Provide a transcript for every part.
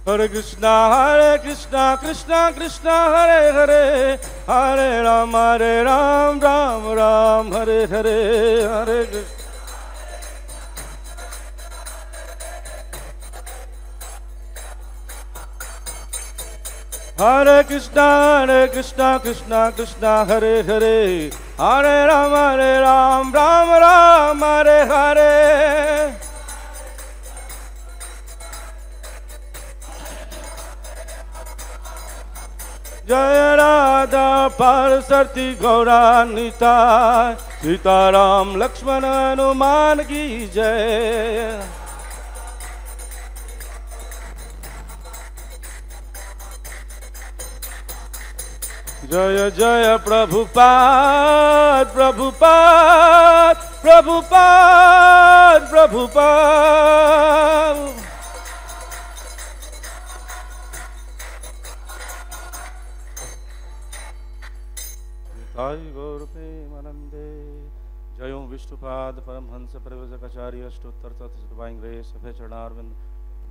Hare Krishna Krishna Krishna Hare Hare, Hare Ram Ram Ram Hare Hare, Hare Krishna. Hare Krishna Krishna Krishna Hare Hare, Hare Ram Ram Hare Hare. Jaya Radha Parasarti Gauranitai, Sita Ram Lakshmana Hanuman ki jai. Jaya Jaya Prabhupada Prabhupada Prabhupada Prabhupada. Gaur Premanande. Jayom Vishnupad Paramhansa Parivajakacarya Ashtottar Tathasudvaing Re Sabhe Charnarvind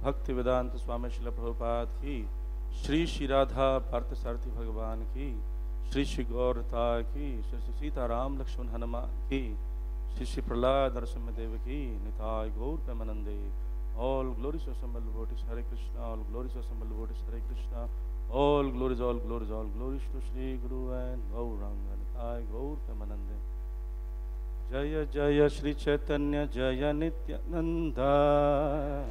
Bhakti Vedanta Swami Srila Prabhupada ki, Shri Shri Radha Parthasarthi Bhagavan ki, Shri Shri Gaurata ki, Shri Sita Ram Lakshman Hanuman ki, Shri Shri Prahlad Narasimha Deva ki, Nitai Gaur Premanande. All glories to assembled devotees, Hare Krishna. All glories to assembled devotees, Hare Krishna. All glories to Shri Guru and Gauranga. Nitai Gaur Premanande. Jaya Jaya Shri Chaitanya Jaya Nityananda.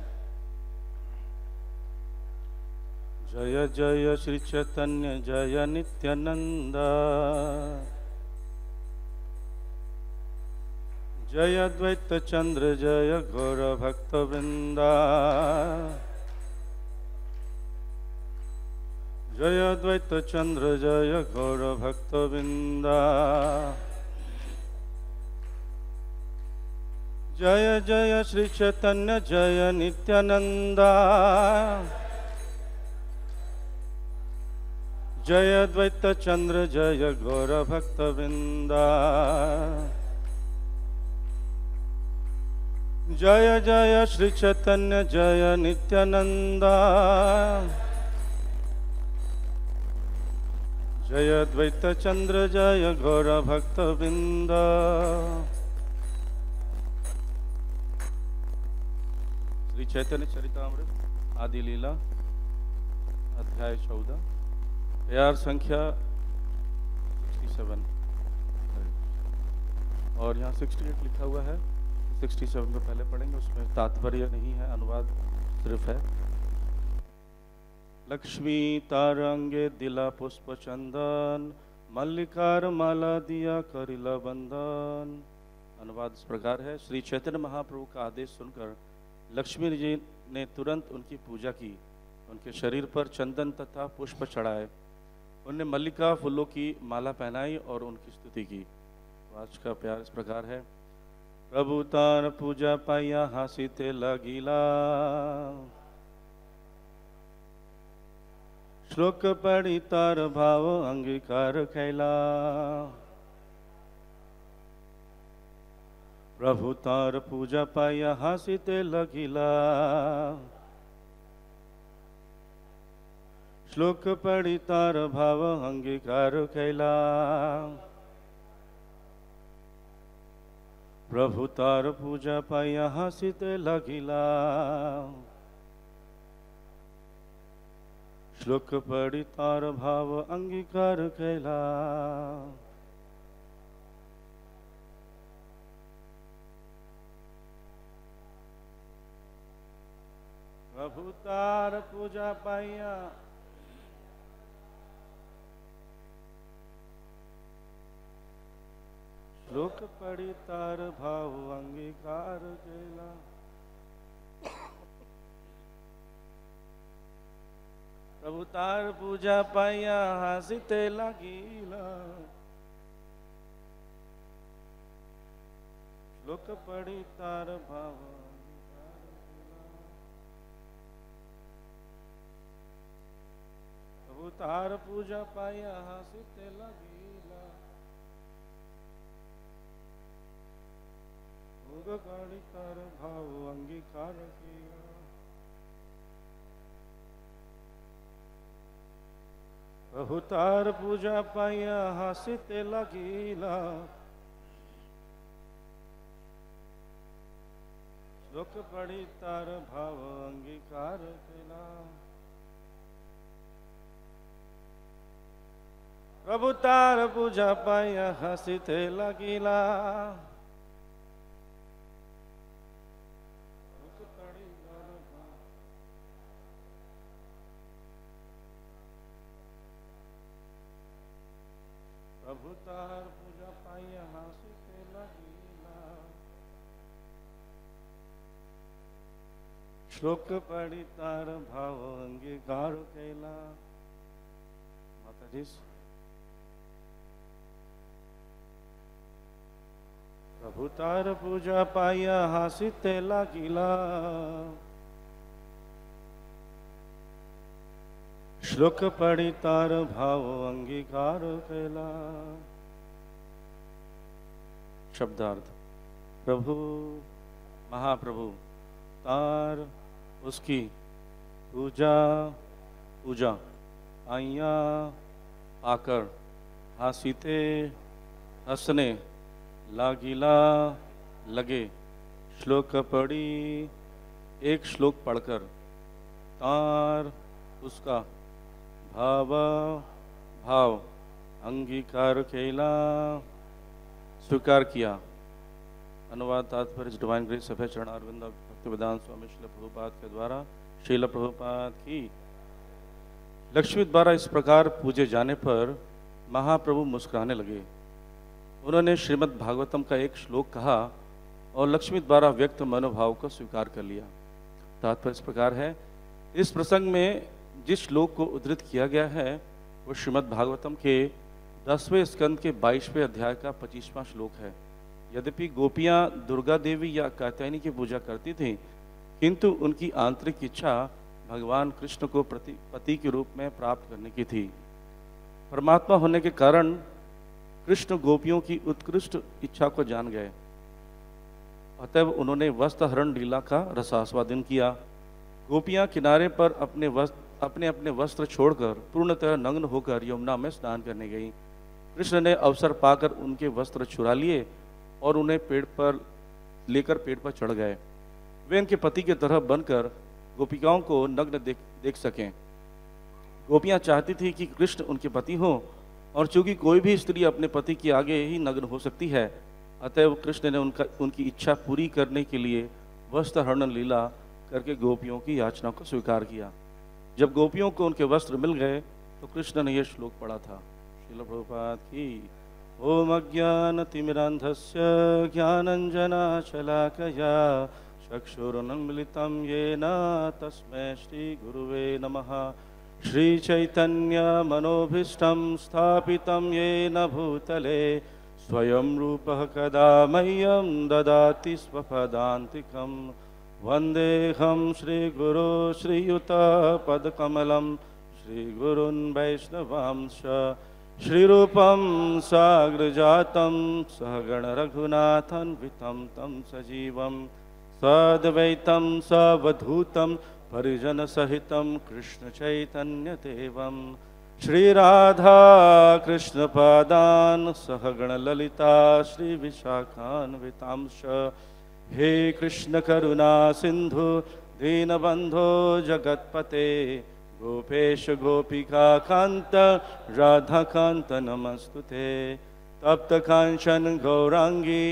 Jaya Jaya Shri Chaitanya Jaya Nityananda. Jaya Dvaita Chandra Jaya Gaura Bhakta Vrinda. Jaya Dvaita Chandra Jaya Gaura Bhakta Vrinda. Jaya Jaya Shri Chaitanya Jaya Nityananda. Jaya Dvaita Chandra Jaya Gaura Bhakta Vrinda. Jaya Jaya Shri Chaitanya Jaya Nityananda. Jaya Dvaita Chandra Jaya Gaura Bhakta Vrinda. Shri Chaitanya Charitamrita आदि लीला अध्याय 14 प्यार संख्या 67 और यहाँ 68 लिखा हुआ है। 67 को पहले पढ़ेंगे, उसमें तात्पर्य नहीं है, अनुवाद सिर्फ है। लक्ष्मी तारंगे दिला पुष्प चंदन, मल्लिकार माला दिया करिला बंदन। अनुवाद इस प्रकार है। श्री चैतन्य महाप्रभु का आदेश सुनकर लक्ष्मी जी ने तुरंत उनकी पूजा की, उनके शरीर पर चंदन तथा पुष्प चढ़ाए, उन्हें मल्लिका फूलों की माला पहनाई और उनकी स्तुति की। आज का प्यार इस प्रकार है। प्रभु तार पूजा पाया हासिते लगीला, श्लोक पढ़ी तार भाव अंगीकार कैला। प्रभु तार पूजा पाया हासिते लगिला, श्लोक पढ़ी तार भाव अंगीकार कैला। प्रभु तार पूजा पाया हासिते लगिला, श्लोक पढ़ी तार भाव अंगीकार कैला। प्रभु तार पूजा पाया श्लोक पढ़ी तार भाव अंगीकार केला। प्रभु तार पूजा पाया हासिते लगीला, श्लोक पढ़ी तार भाव तार पूजा पाया हासिते लगीला, भोग काढ़ी तार भाव अंगीकार किया। बहुतार पूजा पाइया हासिते लगीला श्लोक पढ़ी तार भाव अंगीकार केला प्रभु तार पूजा पाइया हसीते लगीला प्रभु तार पूजा पाइया हसीते लगीला श्लोक पढ़ी तार भाव अंगीकार केला। माता जी प्रभु तार पूजा पाइया हासिते लगीला श्लोक पढ़ी तार भाव अंगीकार केला। शब्दार्थ प्रभु महाप्रभु तार उसकी पूजा पूजा आइया आकर हासिते हंसने लागीला लगे श्लोक पढ़ी एक श्लोक पढ़कर तार उसका भाव भाव अंगीकार केला स्वीकार किया। अनुवाद तात्पर्य डिवाइन ग्रेस सभा चरणारविंद भक्तिवेदांत स्वामी श्रील प्रभुपाद के द्वारा श्रील प्रभुपाद की। लक्ष्मी द्वारा इस प्रकार पूजे जाने पर महाप्रभु मुस्कुराने लगे। उन्होंने श्रीमद् भागवतम का एक श्लोक कहा और लक्ष्मी द्वारा व्यक्त मनोभाव को स्वीकार कर लिया। तात्पर्य इस प्रकार है, इस प्रसंग में जिस श्लोक को उद्धृत किया गया है वो श्रीमद् भागवतम के 10वें स्कंद के 22वें अध्याय का 25वां श्लोक है। यद्यपि गोपियां दुर्गा देवी या कात्यायनी की पूजा करती थीं, किंतु उनकी आंतरिक इच्छा भगवान कृष्ण को पति के रूप में प्राप्त करने की थी। परमात्मा होने के कारण कृष्ण गोपियों की उत्कृष्ट इच्छा को जान गए, अतएव उन्होंने वस्त्रहरण लीला का रसास्वादन किया। गोपियां किनारे पर अपने अपने वस्त्र छोड़कर पूर्णतः नग्न होकर यमुना में स्नान करने गईं। कृष्ण ने अवसर पाकर उनके वस्त्र चुरा लिए और उन्हें पेड़ पर चढ़ गए। वे उनके पति की तरह बनकर गोपिकाओं को नग्न देख सकें। गोपियां चाहती थी कि कृष्ण उनके पति हों, और चूंकि कोई भी स्त्री अपने पति के आगे ही नग्न हो सकती है, अतएव कृष्ण ने उनकी इच्छा पूरी करने के लिए वस्त्रहरण लीला करके गोपियों की याचना को स्वीकार किया। जब गोपियों को उनके वस्त्र मिल गए तो कृष्ण ने यह श्लोक पढ़ा था। श्रील प्रभुपाद की। ओम अज्ञानतिमिरान्धस्य ज्ञानञ्जनशलाकया चक्षुरुन्मीलितं येन तस्मै श्रीगुरुवे नमः। श्रीचैतन्यमनोभीष्टं स्थापितं येन भूतले स्वयं रूपः कदा मह्यं ददाति स्वपदान्तिकम्। वन्देऽहं श्रीगुरो श्रीयुतपदकमलं श्रीगुरुन् वैष्णवांश्च श्रीरूपं साग्रजातं सहगणरघुनाथान्वितं तं सजीवं सद्वैतं सवधूतं परिजनसहितं कृष्णचैतन्यदेवं श्रीराधा कृष्णपादान् सहगणललिता श्रीविशाखान्वितांश्च। हे कृष्ण करुणा सिंधु दीनबंधो जगत्पते गोपेश गोपिका कांत राधा कांत नमस्तुते। तप्त कांचन गौरांगी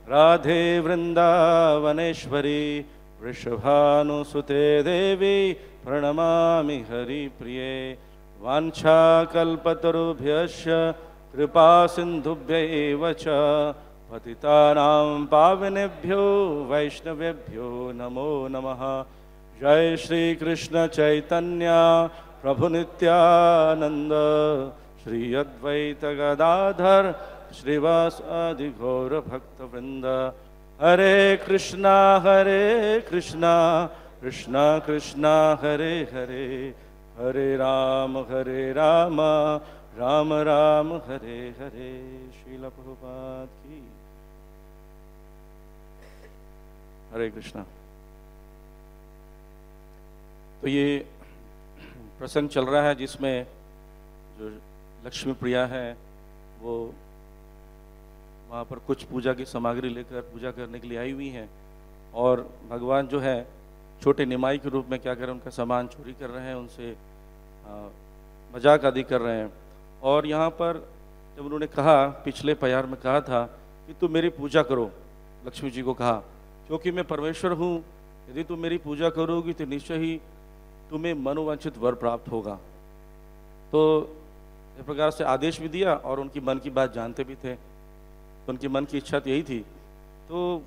राधे वृंदावनेश्वरी वृषभानुसुते देवी प्रणमामि हरिप्रिये। वाञ्छाकल्पतरुभ्यश्च कृपा सिन्धुभ्यैव च पतितानां पावनेभ्यो वैष्णवेभ्यो नमो नमः। जय श्री कृष्ण चैतन्य प्रभु नित्यानंद श्री अद्वैत गदाधर श्रीवासादि गौर भक्त वृंद। हरे कृष्णा कृष्णा कृष्णा हरे हरे, हरे राम राम राम हरे हरे। श्रील प्रभुपाद की। हरे कृष्णा। तो ये प्रसंग चल रहा है जिसमें जो लक्ष्मी प्रिया हैं, वो वहाँ पर कुछ पूजा की सामग्री लेकर पूजा करने के लिए आई हुई हैं, और भगवान जो है छोटे निमाई के रूप में क्या कर रहे हैं, उनका सामान चोरी कर रहे हैं, उनसे मजाक आदि कर रहे हैं। और यहाँ पर जब उन्होंने कहा, पिछले प्यार में कहा था कि तुम मेरी पूजा करो, लक्ष्मी जी को कहा, क्योंकि मैं परमेश्वर हूँ, यदि तुम मेरी पूजा करोगी तो निश्चय ही तुम्हें मनोवांछित वर प्राप्त होगा। तो इस प्रकार से आदेश भी दिया और उनकी मन की बात जानते भी थे, तो उनकी मन की इच्छा तो यही थी। तो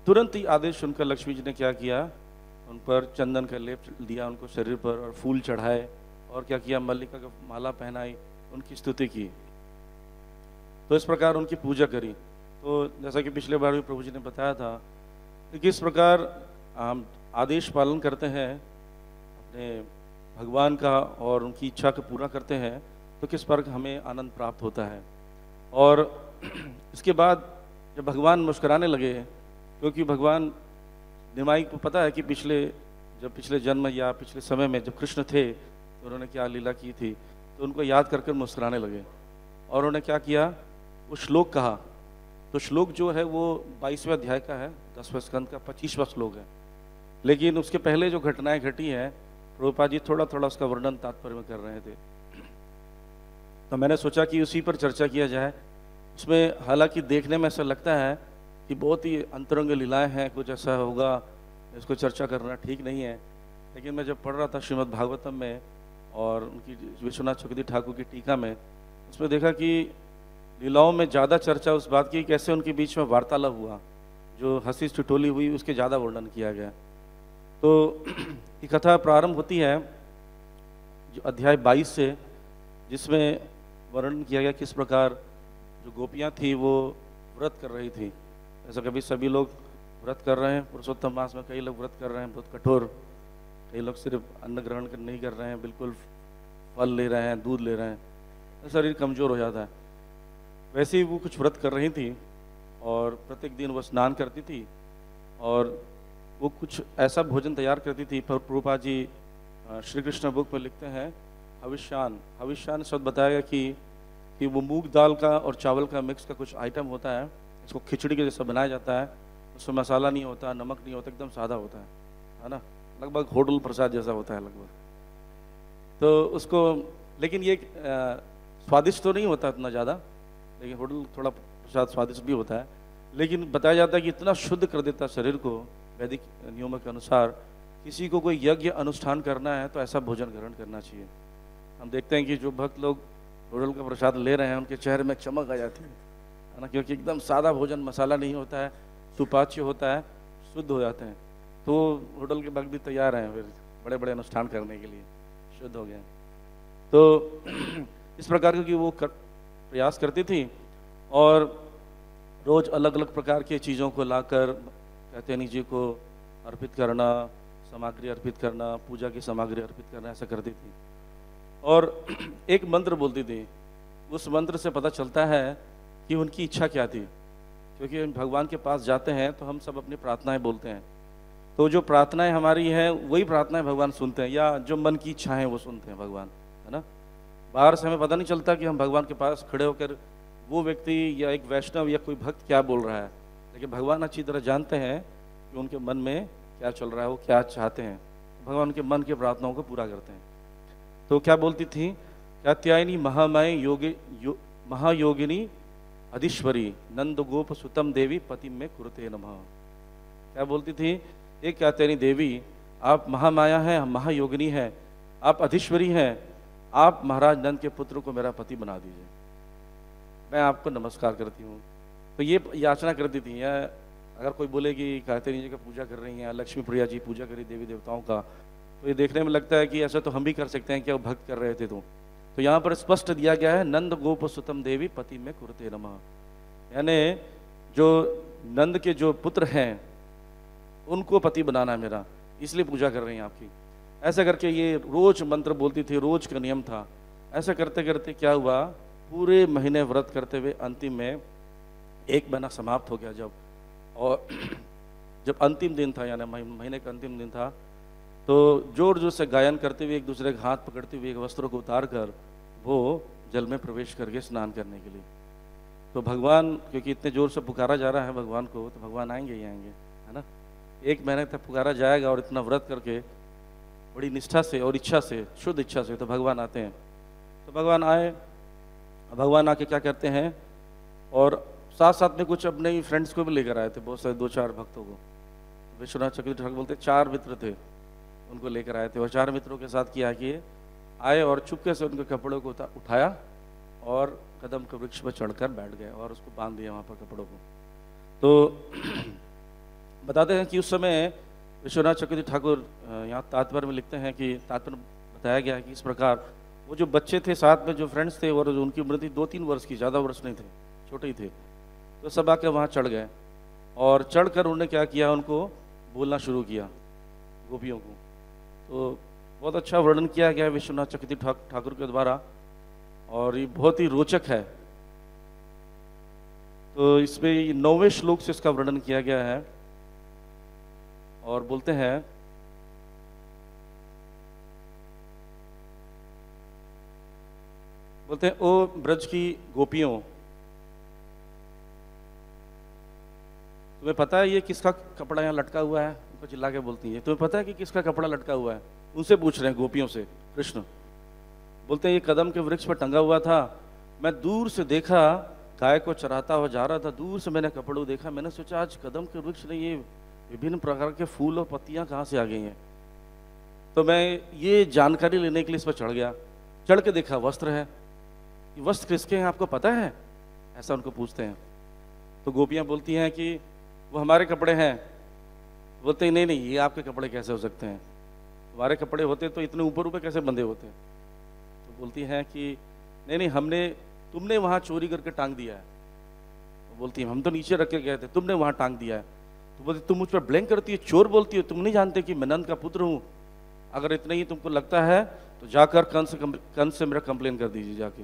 तुरंत ही आदेश सुनकर लक्ष्मी जी ने क्या किया, उन पर चंदन का लेप दिया उनको शरीर पर, और फूल चढ़ाए, और क्या किया, मल्लिका का माला पहनाई, उनकी स्तुति की। तो इस प्रकार उनकी पूजा करी। तो जैसा कि पिछले बार भी प्रभु जी ने बताया था कि किस प्रकार हम आदेश पालन करते हैं अपने भगवान का और उनकी इच्छा को पूरा करते हैं, तो किस प्रकार हमें आनंद प्राप्त होता है। और इसके बाद जब भगवान मुस्कुराने लगे, क्योंकि भगवान निमाई को पता है कि पिछले जन्म या पिछले समय में जब कृष्ण थे तो उन्होंने क्या लीला की थी, तो उनको याद करके मुस्कुराने लगे। और उन्होंने क्या किया, वो श्लोक कहा। तो श्लोक जो है वो 22वें अध्याय का है, 10वें स्कंद का 25वां श्लोक है। लेकिन उसके पहले जो घटनाएं घटी हैं, प्रभुपाद जी थोड़ा थोड़ा उसका वर्णन तात्पर्य में कर रहे थे, तो मैंने सोचा कि उसी पर चर्चा किया जाए। उसमें हालांकि देखने में ऐसा लगता है कि बहुत ही अंतरंग लीलाएं हैं, कुछ ऐसा होगा, इसको चर्चा करना ठीक नहीं है। लेकिन मैं जब पढ़ रहा था श्रीमद् भागवतम में और उनकी विश्वनाथ चक्रवर्ती ठाकुर की टीका में, उसमें देखा कि लीलाओं में ज़्यादा चर्चा उस बात की कैसे उनके बीच में वार्तालाप हुआ, जो हंसी ठिठोली हुई, उसके ज़्यादा वर्णन किया गया। तो ये कथा प्रारंभ होती है जो अध्याय 22 से, जिसमें वर्णन किया गया किस प्रकार जो गोपियाँ थी वो व्रत कर रही थी। ऐसा कभी सभी लोग व्रत कर रहे हैं, पुरुषोत्तम मास में कई लोग व्रत कर रहे हैं बहुत कठोर, कई लोग सिर्फ अन्न ग्रहण नहीं कर रहे हैं, बिल्कुल फल ले रहे हैं, दूध ले रहे हैं, तो शरीर कमज़ोर हो जाता है। वैसे ही वो कुछ व्रत कर रही थी और प्रत्येक दिन वो स्नान करती थी और वो कुछ ऐसा भोजन तैयार करती थी। पर प्रभुपाद जी श्री कृष्ण बुक में लिखते हैं हविष्यान शब्द बताया गया कि वो मूंग दाल का और चावल का मिक्स का कुछ आइटम होता है, इसको खिचड़ी के जैसा बनाया जाता है, उसमें मसाला नहीं होता, नमक नहीं होता, एकदम सादा होता है ना, लगभग होटल प्रसाद जैसा होता है लगभग। तो उसको, लेकिन ये स्वादिष्ट तो नहीं होता इतना ज़्यादा, लेकिन होटल थोड़ा प्रसाद स्वादिष्ट भी होता है। लेकिन बताया जाता है कि इतना शुद्ध कर देता शरीर को वैदिक नियमों के अनुसार। किसी को कोई यज्ञ अनुष्ठान करना है तो ऐसा भोजन ग्रहण करना चाहिए। हम देखते हैं कि जो भक्त लोग होटल का प्रसाद ले रहे हैं उनके चेहरे में चमक आ जाती है ना, क्योंकि एकदम सादा भोजन, मसाला नहीं होता है, सुपाच्य होता है, शुद्ध हो जाते हैं। तो होटल के भक्त भी तैयार हैं फिर बड़े बड़े अनुष्ठान करने के लिए, शुद्ध हो गए। तो इस प्रकार की वो प्रयास करती थी और रोज़ अलग अलग प्रकार की चीज़ों को लाकर कहते जी को अर्पित करना, सामग्री अर्पित करना, पूजा की सामग्री अर्पित करना, ऐसा करती थी। और एक मंत्र बोलती थी, उस मंत्र से पता चलता है कि उनकी इच्छा क्या थी, क्योंकि भगवान के पास जाते हैं तो हम सब अपनी प्रार्थनाएं बोलते हैं, तो जो प्रार्थनाएं हमारी हैं वही प्रार्थनाएं भगवान सुनते हैं, या जो मन की इच्छा है वो सुनते हैं भगवान, है ना। बाहर से हमें पता नहीं चलता कि हम भगवान के पास खड़े होकर वो व्यक्ति या एक वैष्णव या कोई भक्त क्या बोल रहा है, लेकिन भगवान अच्छी तरह जानते हैं कि उनके मन में क्या चल रहा है, वो क्या चाहते हैं। भगवान उनके मन की प्रार्थनाओं को पूरा करते हैं। तो क्या बोलती थी, कात्यायनी महामाय महायोगिनी अधीश्वरी नंद गोप सुतम देवी पति में कुरते नमः। क्या बोलती थी, एक कात्यायनी देवी, आप महामाया हैं, महायोगिनी हैं, आप अधीश्वरी हैं, आप महाराज नंद के पुत्र को मेरा पति बना दीजिए, मैं आपको नमस्कार करती हूँ। तो ये याचना करती थी। या अगर कोई बोले कि कात्यायनी जी का पूजा कर रही हैं, लक्ष्मी प्रिया जी पूजा करी देवी देवताओं का, तो ये देखने में लगता है कि ऐसा तो हम भी कर सकते हैं, क्या वो भक्त कर रहे थे। तो यहाँ पर स्पष्ट दिया गया है, नंद गोप सुतम देवी पति में कुरते नमः, यानी जो नंद के जो पुत्र हैं उनको पति बनाना मेरा, इसलिए पूजा कर रही हैं आपकी। ऐसा करके ये रोज मंत्र बोलती थी, रोज का नियम था। ऐसा करते करते क्या हुआ, पूरे महीने व्रत करते हुए अंतिम में एक महीना समाप्त हो गया और जब अंतिम दिन था, यानी महीने का अंतिम दिन था, तो जोर जोर से गायन करते हुए, एक दूसरे के हाथ पकड़ते हुए, एक वस्त्रों को उतार कर वो जल में प्रवेश करके स्नान करने के लिए। तो भगवान क्योंकि इतने जोर से पुकारा जा रहा है भगवान को, तो भगवान आएंगे ही आएंगे, है ना। 1 महीने तक पुकारा जाएगा और इतना व्रत करके बड़ी निष्ठा से और इच्छा से, शुद्ध इच्छा से, तो भगवान आते हैं। तो भगवान आए, भगवान आके क्या करते हैं, और साथ साथ में कुछ अपने ही फ्रेंड्स को भी लेकर आए थे, बहुत सारे 2-4 भक्तों को। विश्वनाथ चक्रवर्ती ठाकुर बोलते 4 मित्र थे, उनको लेकर आए थे, और 4 मित्रों के साथ किया कि आए और चुपके से उनके कपड़ों को उठाया और कदम के वृक्ष पर चढ़कर बैठ गए और उसको बांध दिया वहाँ पर कपड़ों को। तो बताते हैं कि उस समय विश्वनाथ चक्रवर्ती ठाकुर यहाँ तात्पर्य में लिखते हैं कि तात्पर्य बताया गया है कि इस प्रकार वो जो बच्चे थे साथ में, जो फ्रेंड्स थे, और उनकी उम्र थी 2-3 वर्ष की, ज़्यादा वर्ष नहीं थे, छोटे ही थे, तो सब आके वहाँ चढ़ गए और चढ़कर उन्होंने क्या किया, उनको बोलना शुरू किया गोपियों को। तो बहुत अच्छा वर्णन किया गया है विश्वनाथ चक्रवर्ती ठाकुर के द्वारा, और ये बहुत ही रोचक है। तो इसमें 9वें श्लोक से इसका वर्णन किया गया है, और बोलते हैं ओ ब्रज की गोपियों, तुम्हें पता है ये किसका कपड़ा यहाँ लटका हुआ है? उनको चिल्ला के बोलती है, तुम्हें पता है कि किसका कपड़ा लटका हुआ है? उनसे पूछ रहे हैं गोपियों से कृष्ण। बोलते हैं ये कदम के वृक्ष पर टंगा हुआ था, मैं दूर से देखा, गाय को चराता हुआ जा रहा था, दूर से मैंने कपड़ों देखा, मैंने सोचा आज कदम के वृक्ष ने ये विभिन्न प्रकार के फूल और पत्तियां कहाँ से आ गई हैं। तो मैं ये जानकारी लेने के लिए इस पर चढ़ गया, चढ़ के देखा वस्त्र है, ये वस्त्र किसके हैं आपको पता है? ऐसा उनको पूछते हैं। तो गोपियां बोलती हैं कि वो हमारे कपड़े हैं। बोलते हैं नहीं नहीं, ये आपके कपड़े कैसे हो सकते हैं, तुम्हारे कपड़े होते तो इतने ऊपर ऊपर कैसे बंधे होते। तो बोलती हैं कि नहीं नहीं, तुमने वहाँ चोरी करके टांग दिया है। तो बोलती है हम तो नीचे रख के गए थे, तुमने वहाँ टांग दिया है। तो बोलती तुम मुझ पर ब्लेम करती है, चोर बोलती है, तुम नहीं जानते कि मैं नंद का पुत्र हूँ? अगर इतना ही तुमको लगता है तो जाकर कंस से मेरा कंप्लेन कर दीजिए जाके।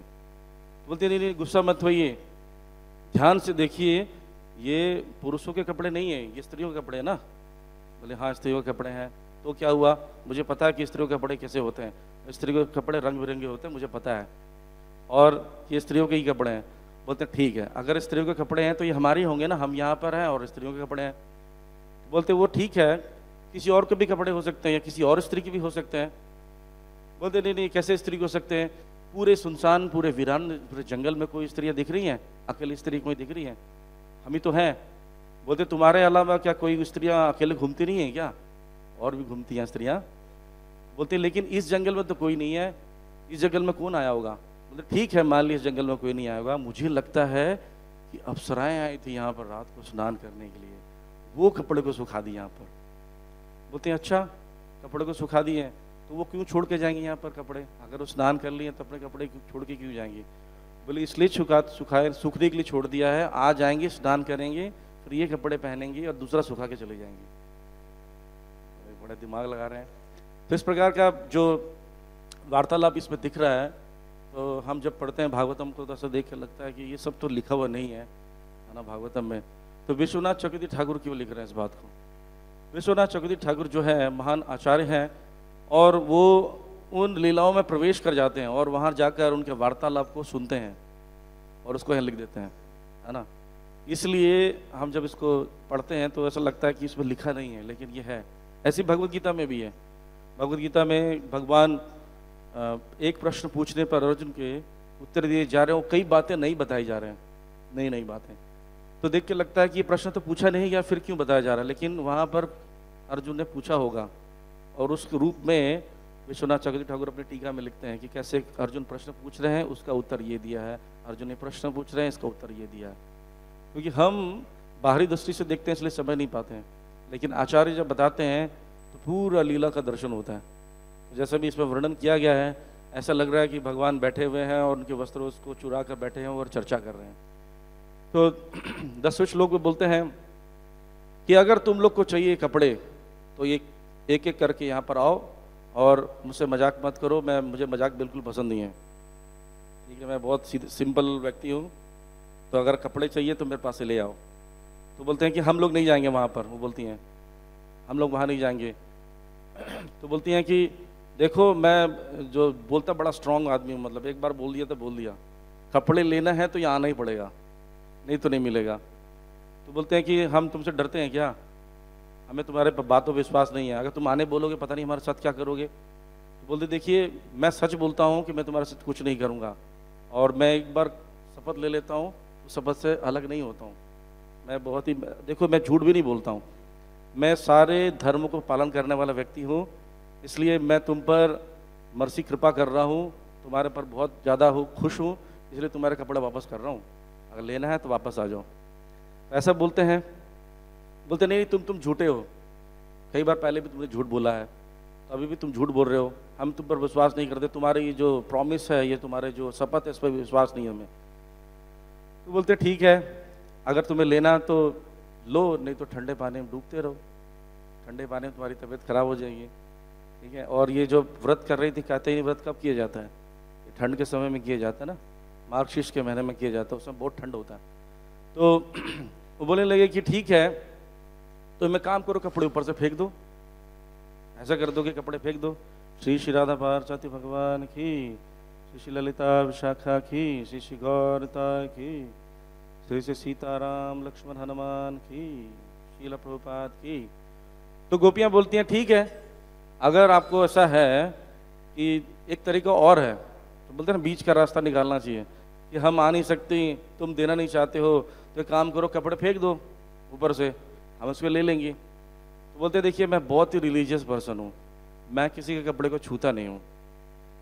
बोलती नहीं नहीं, गुस्सा मत होइए, ध्यान से देखिए, ये पुरुषों के कपड़े नहीं है, ये स्त्रियों के कपड़े हैं ना। बोले हाँ स्त्रियों के कपड़े हैं। तो क्या हुआ, मुझे पता है कि स्त्रियों के कपड़े कैसे होते हैं, स्त्रियों के कपड़े रंग बिरंगे होते हैं, मुझे पता है, और ये स्त्रियों के ही कपड़े हैं। बोलते हैं ठीक है, अगर स्त्रियों के कपड़े हैं तो ये हमारे ही होंगे ना, हम यहाँ पर हैं और स्त्रियों के कपड़े हैं। बोलते वो ठीक है, किसी और के भी कपड़े हो सकते हैं या किसी और स्त्री के भी हो सकते हैं। बोलते नहीं नहीं, कैसे स्त्री हो सकते हैं, पूरे सुनसान, पूरे वीरान, पूरे जंगल में कोई स्त्रियाँ दिख रही हैं? अकेली स्त्री कोई दिख रही है? हम ही तो हैं। बोलते तुम्हारे अलावा क्या कोई स्त्रियाँ अकेले घूमती नहीं है क्या? और भी घूमती हैं स्त्रियाँ। बोलते लेकिन इस जंगल में तो कोई नहीं है, इस जंगल में कौन आया होगा? बोलते ठीक है, मान ली इस जंगल में कोई नहीं आया होगा, मुझे लगता है कि अप्सराएं आई थी यहाँ पर रात को स्नान करने के लिए, वो कपड़े को सुखा दी यहाँ पर। बोलते हैं अच्छा, कपड़े को सुखा दिए, तो वो क्यों छोड़ के जाएंगे यहाँ पर कपड़े? अगर वो स्नान कर लिए तो अपने कपड़े छोड़ के क्यों जाएंगे? बोले इसलिए सूखने के लिए छोड़ दिया है, आ जाएंगे, स्नान करेंगे, फिर ये कपड़े पहनेंगे और दूसरा सुखा के चले जाएंगे। बड़ा दिमाग लगा रहे हैं। तो इस प्रकार का जो वार्तालाप इसमें दिख रहा है, तो हम जब पढ़ते हैं भागवतम को तो ऐसा देख कर लगता है कि ये सब तो लिखा हुआ नहीं है ना भागवतम में। तो विश्वनाथ चक्रवर्ती ठाकुर क्यों लिख रहे हैं इस बात को? विश्वनाथ चक्रवर्ती ठाकुर जो है महान आचार्य हैं, और वो उन लीलाओं में प्रवेश कर जाते हैं और वहाँ जाकर उनके वार्तालाप को सुनते हैं और उसको यहाँ लिख देते हैं, है ना। इसलिए हम जब इसको पढ़ते हैं तो ऐसा लगता है कि इसमें लिखा नहीं है, लेकिन ये है। ऐसी भगवद गीता में भी है। भगवद गीता में भगवान एक प्रश्न पूछने पर अर्जुन के उत्तर दिए जा रहे हो, कई बातें नहीं बताई जा रहे हैं, नई नई बातें। तो देख के लगता है कि ये प्रश्न तो पूछा नहीं या फिर क्यों बताया जा रहा है, लेकिन वहाँ पर अर्जुन ने पूछा होगा, और उस रूप में विश्वनाथ चक्रवर्ती ठाकुर अपनी टीका में लिखते हैं कि कैसे अर्जुन प्रश्न पूछ रहे हैं, उसका उत्तर ये दिया है, अर्जुन ने प्रश्न पूछ रहे हैं, इसका उत्तर ये दिया है। क्योंकि हम बाहरी दृष्टि से देखते हैं इसलिए समझ नहीं पाते हैं, लेकिन आचार्य जब बताते हैं तो पूरा लीला का दर्शन होता है। जैसा भी इसमें वर्णन किया गया है, ऐसा लग रहा है कि भगवान बैठे हुए हैं और उनके वस्त्र उसको चुरा कर बैठे हैं और चर्चा कर रहे हैं। तो 10वें श्लोक में बोलते हैं कि अगर तुम लोग को चाहिए कपड़े तो ये एक एक करके यहाँ पर आओ और मुझसे मजाक मत करो, मुझे मजाक बिल्कुल पसंद नहीं है, ठीक है, मैं बहुत सिंपल व्यक्ति हूँ, तो अगर कपड़े चाहिए तो मेरे पास से ले आओ। तो बोलते हैं कि हम लोग नहीं जाएंगे वहाँ पर। वो बोलती हैं हम लोग वहाँ नहीं जाएंगे। तो बोलती हैं कि देखो मैं जो बोलता बड़ा स्ट्रांग आदमी हूँ, मतलब एक बार बोल दिया तो बोल दिया। कपड़े लेना है तो यहाँ आना ही पड़ेगा, नहीं तो नहीं मिलेगा। तो बोलते हैं कि हम तुमसे डरते हैं क्या, हमें तुम्हारे बातों पर विश्वास नहीं है, अगर तुम आने बोलोगे पता नहीं हमारे साथ क्या करोगे। तो बोलते देखिए मैं सच बोलता हूँ कि मैं तुम्हारे साथ कुछ नहीं करूँगा, और मैं एक बार शपथ ले लेता हूँ तो शपथ से अलग नहीं होता हूँ। मैं बहुत ही, देखो मैं झूठ भी नहीं बोलता हूँ, मैं सारे धर्मों को पालन करने वाला व्यक्ति हूँ, इसलिए मैं तुम पर मर्सी कृपा कर रहा हूँ, तुम्हारे पर बहुत ज़्यादा खुश हूँ, इसलिए तुम्हारे कपड़े वापस कर रहा हूँ, अगर लेना है तो वापस आ जाओ। ऐसा बोलते हैं। बोलते नहीं तुम झूठे हो, कई बार पहले भी तुमने झूठ बोला है, तो अभी भी तुम झूठ बोल रहे हो, हम तुम पर विश्वास नहीं करते, तुम्हारी ये जो प्रॉमिस है, ये तुम्हारे जो शपथ है, इस पर विश्वास नहीं है हमें। तो बोलते ठीक है, अगर तुम्हें लेना तो लो, नहीं तो ठंडे पानी में डूबते रहो, ठंडे पानी में तुम्हारी तबीयत खराब हो जाएगी। ठीक है, और ये जो व्रत कर रही थी, कहते ही व्रत कब किया जाता है, ठंड के समय में किया जाता है ना, मार्गशीर्ष के महीने में किया जाता है, उसमें बहुत ठंड होता है। तो वो बोलने लगे कि ठीक है, तो मैं काम करो, कपड़े ऊपर से फेंक दो, ऐसा कर दो कि कपड़े फेंक दो। श्री श्री राधा पार्वती भगवान की, श्री श्री ललिता विशाखा की, श्री श्री गौरता की, श्री श्री सीताराम लक्ष्मण हनुमान की, शीला प्रभुपाद की। तो गोपियाँ बोलती हैं ठीक है, अगर आपको ऐसा है कि एक तरीका और है, तो बोलते हैं बीच का रास्ता निकालना चाहिए कि हम आ नहीं सकती, तुम देना नहीं चाहते हो, तो काम करो कपड़े फेंक दो ऊपर से, हम उसको ले लेंगे। तो बोलते देखिए मैं बहुत ही रिलीजियस पर्सन हूँ, मैं किसी के कपड़े को छूता नहीं हूँ,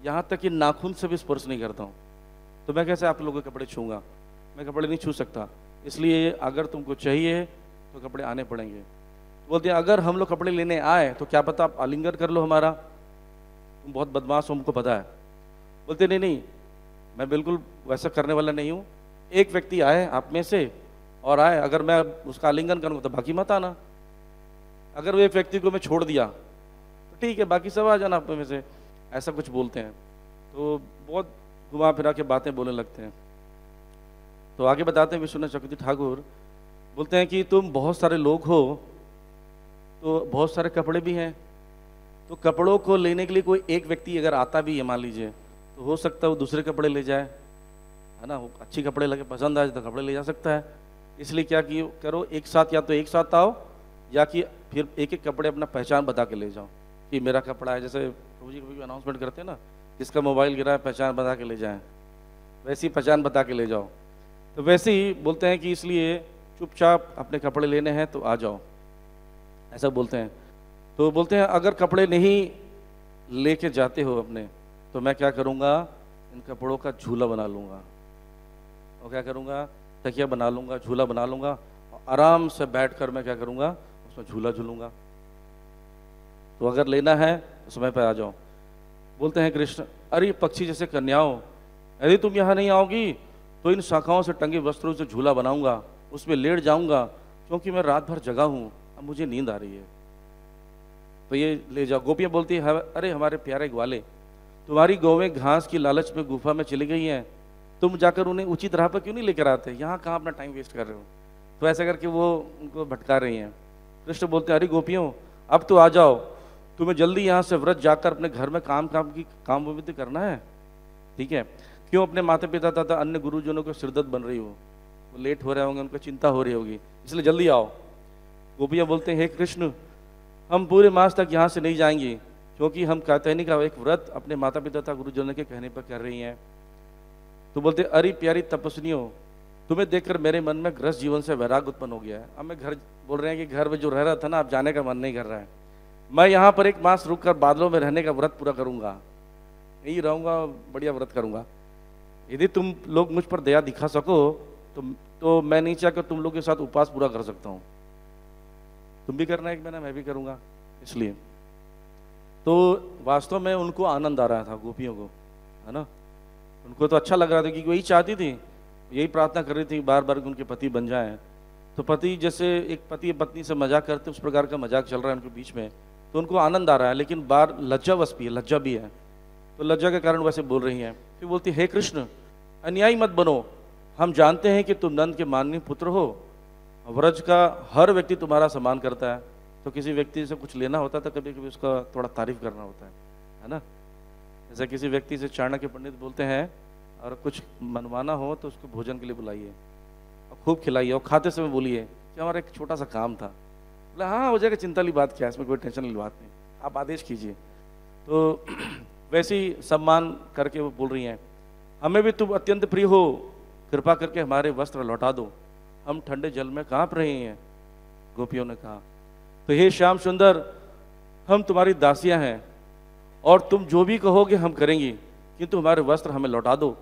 यहाँ तक कि नाखून से भी स्पर्श नहीं करता हूँ, तो मैं कैसे आप लोगों के कपड़े छूँगा, मैं कपड़े नहीं छू सकता, इसलिए अगर तुमको चाहिए तो कपड़े आने पड़ेंगे। तो बोलते हैं अगर हम लोग कपड़े लेने आए तो क्या पता आप आलिंगन कर लो हमारा, तुम बहुत बदमाश हो हमको पता है। बोलते नहीं नहीं, मैं बिल्कुल वैसा करने वाला नहीं हूँ, एक व्यक्ति आए आप में से और आए, अगर मैं उसका आलिंगन करूँगा तो बाकी मत आना, अगर वो एक व्यक्ति को मैं छोड़ दिया तो ठीक है, बाकी सब आ जाना आप में से, ऐसा कुछ बोलते हैं। तो बहुत घुमा फिरा के बातें बोलने लगते हैं। तो आगे बताते हैं विश्वनाथ चक्रवर्ती ठाकुर, बोलते हैं कि तुम बहुत सारे लोग हो, तो बहुत सारे कपड़े भी हैं, तो कपड़ों को लेने के लिए कोई एक व्यक्ति अगर आता भी है मान लीजिए, तो हो सकता है वो दूसरे कपड़े ले जाए, है ना, वो अच्छी कपड़े लगे पसंद आए तो कपड़े ले जा सकता है। इसलिए क्या कि करो एक साथ, या तो एक साथ आओ, या कि फिर एक एक कपड़े अपना पहचान बता के ले जाओ कि मेरा कपड़ा है, जैसे प्रभु जी कभी अनाउंसमेंट करते हैं ना, जिसका मोबाइल गिरा है पहचान बता के ले जाएं, वैसी पहचान बता के ले जाओ। तो वैसे ही बोलते हैं कि इसलिए चुपचाप अपने कपड़े लेने हैं तो आ जाओ, ऐसा बोलते हैं। तो बोलते हैं अगर कपड़े नहीं लेके जाते हो अपने, तो मैं क्या करूँगा, इन कपड़ों का झूला बना लूँगा, और क्या करूँगा, तकिया बना लूँगा, झूला बना लूँगा, और आराम से बैठकर मैं क्या करूँगा, उसमें झूला झूलूँगा। तो अगर लेना है तो समय पर आ जाओ। बोलते हैं कृष्ण, अरे पक्षी जैसे कन्याओं, यदि तुम यहाँ नहीं आओगी तो इन शाखाओं से टंगे वस्त्रों से झूला बनाऊंगा, उसमें लेट जाऊंगा, क्योंकि मैं रात भर जगा हूँ, अब मुझे नींद आ रही है, तो ये ले जाओ। गोपियाँ बोलती है अरे हमारे प्यारे ग्वाले, तुम्हारी गौवें घास की लालच में गुफा में चली गई हैं, तुम जाकर उन्हें उचित राह पर क्यों नहीं लेकर आते, यहाँ कहाँ अपना टाइम वेस्ट कर रहे हो। तो ऐसा करके वो उनको भटका रही हैं। कृष्ण बोलते हैं अरे गोपियों अब तो आ जाओ, तुम्हें जल्दी यहाँ से व्रत जाकर अपने घर में काम विधि करना है, ठीक है, क्यों अपने माता पिता तथा अन्य गुरुजनों को सिरदर्द बन रही हो, वो लेट हो रहे होंगे, उनको चिंता हो रही होगी, इसलिए जल्दी आओ। गोपियाँ बोलते हैं हे कृष्ण, हम पूरे मास तक यहाँ से नहीं जाएंगे, क्योंकि हम कात्यायनी का एक व्रत अपने माता पिता तथा गुरुजनों के कहने पर कर रही हैं। तो बोलते अरे प्यारी तपस्वियों, तुम्हें देखकर मेरे मन में गृहस्थ जीवन से वैराग उत्पन्न हो गया है। अब मैं घर बोल रहे हैं कि घर में जो रह रहा था ना, अब जाने का मन नहीं कर रहा है, मैं यहाँ पर एक मास रुक कर बादलों में रहने का व्रत पूरा करूँगा, यही रहूँगा, बढ़िया व्रत करूँगा। यदि तुम लोग मुझ पर दया दिखा सको तो मैं नहीं चाहकर तुम लोग के साथ उपवास पूरा कर सकता हूँ। तुम भी करना एक महीना, मैं भी करूँगा। इसलिए तो वास्तव में उनको आनंद आ रहा था गोपियों को, है ना, उनको तो अच्छा लग रहा था, क्योंकि वही चाहती थी, यही प्रार्थना कर रही थी बार बार कि उनके पति बन जाएं। तो पति जैसे एक पति पत्नी से मजाक करते उस प्रकार का मजाक चल रहा है उनके बीच में, तो उनको आनंद आ रहा है, लेकिन बार लज्जावश भी है, लज्जा भी है, तो लज्जा के कारण वैसे बोल रही हैं। फिर बोलती हे कृष्ण, अन्यायी मत बनो, हम जानते हैं कि तुम नंद के माननीय पुत्र हो, व्रज का हर व्यक्ति तुम्हारा सम्मान करता है, तो किसी व्यक्ति से कुछ लेना होता है तो कभी कभी उसका थोड़ा तारीफ करना होता है है ना। जैसे किसी व्यक्ति से चाणक्य पंडित बोलते हैं और कुछ मनवाना हो तो उसको भोजन के लिए बुलाइए और खूब खिलाइए और खाते समय बोलिए कि हमारा एक छोटा सा काम था। बोले हाँ हो जाएगा, चिंता वाली बात क्या है, इसमें कोई टेंशन वाली बात नहीं, आप आदेश कीजिए। तो वैसे ही सम्मान करके वो बोल रही हैं, हमें भी तुम अत्यंत प्रिय हो, कृपा करके हमारे वस्त्र लौटा दो, हम ठंडे जल में कांप रहे हैं। गोपियों ने कहा, तो हे श्याम सुंदर, हम तुम्हारी दासियां हैं और तुम जो भी कहोगे हम करेंगी, किंतु हमारे वस्त्र हमें लौटा दो।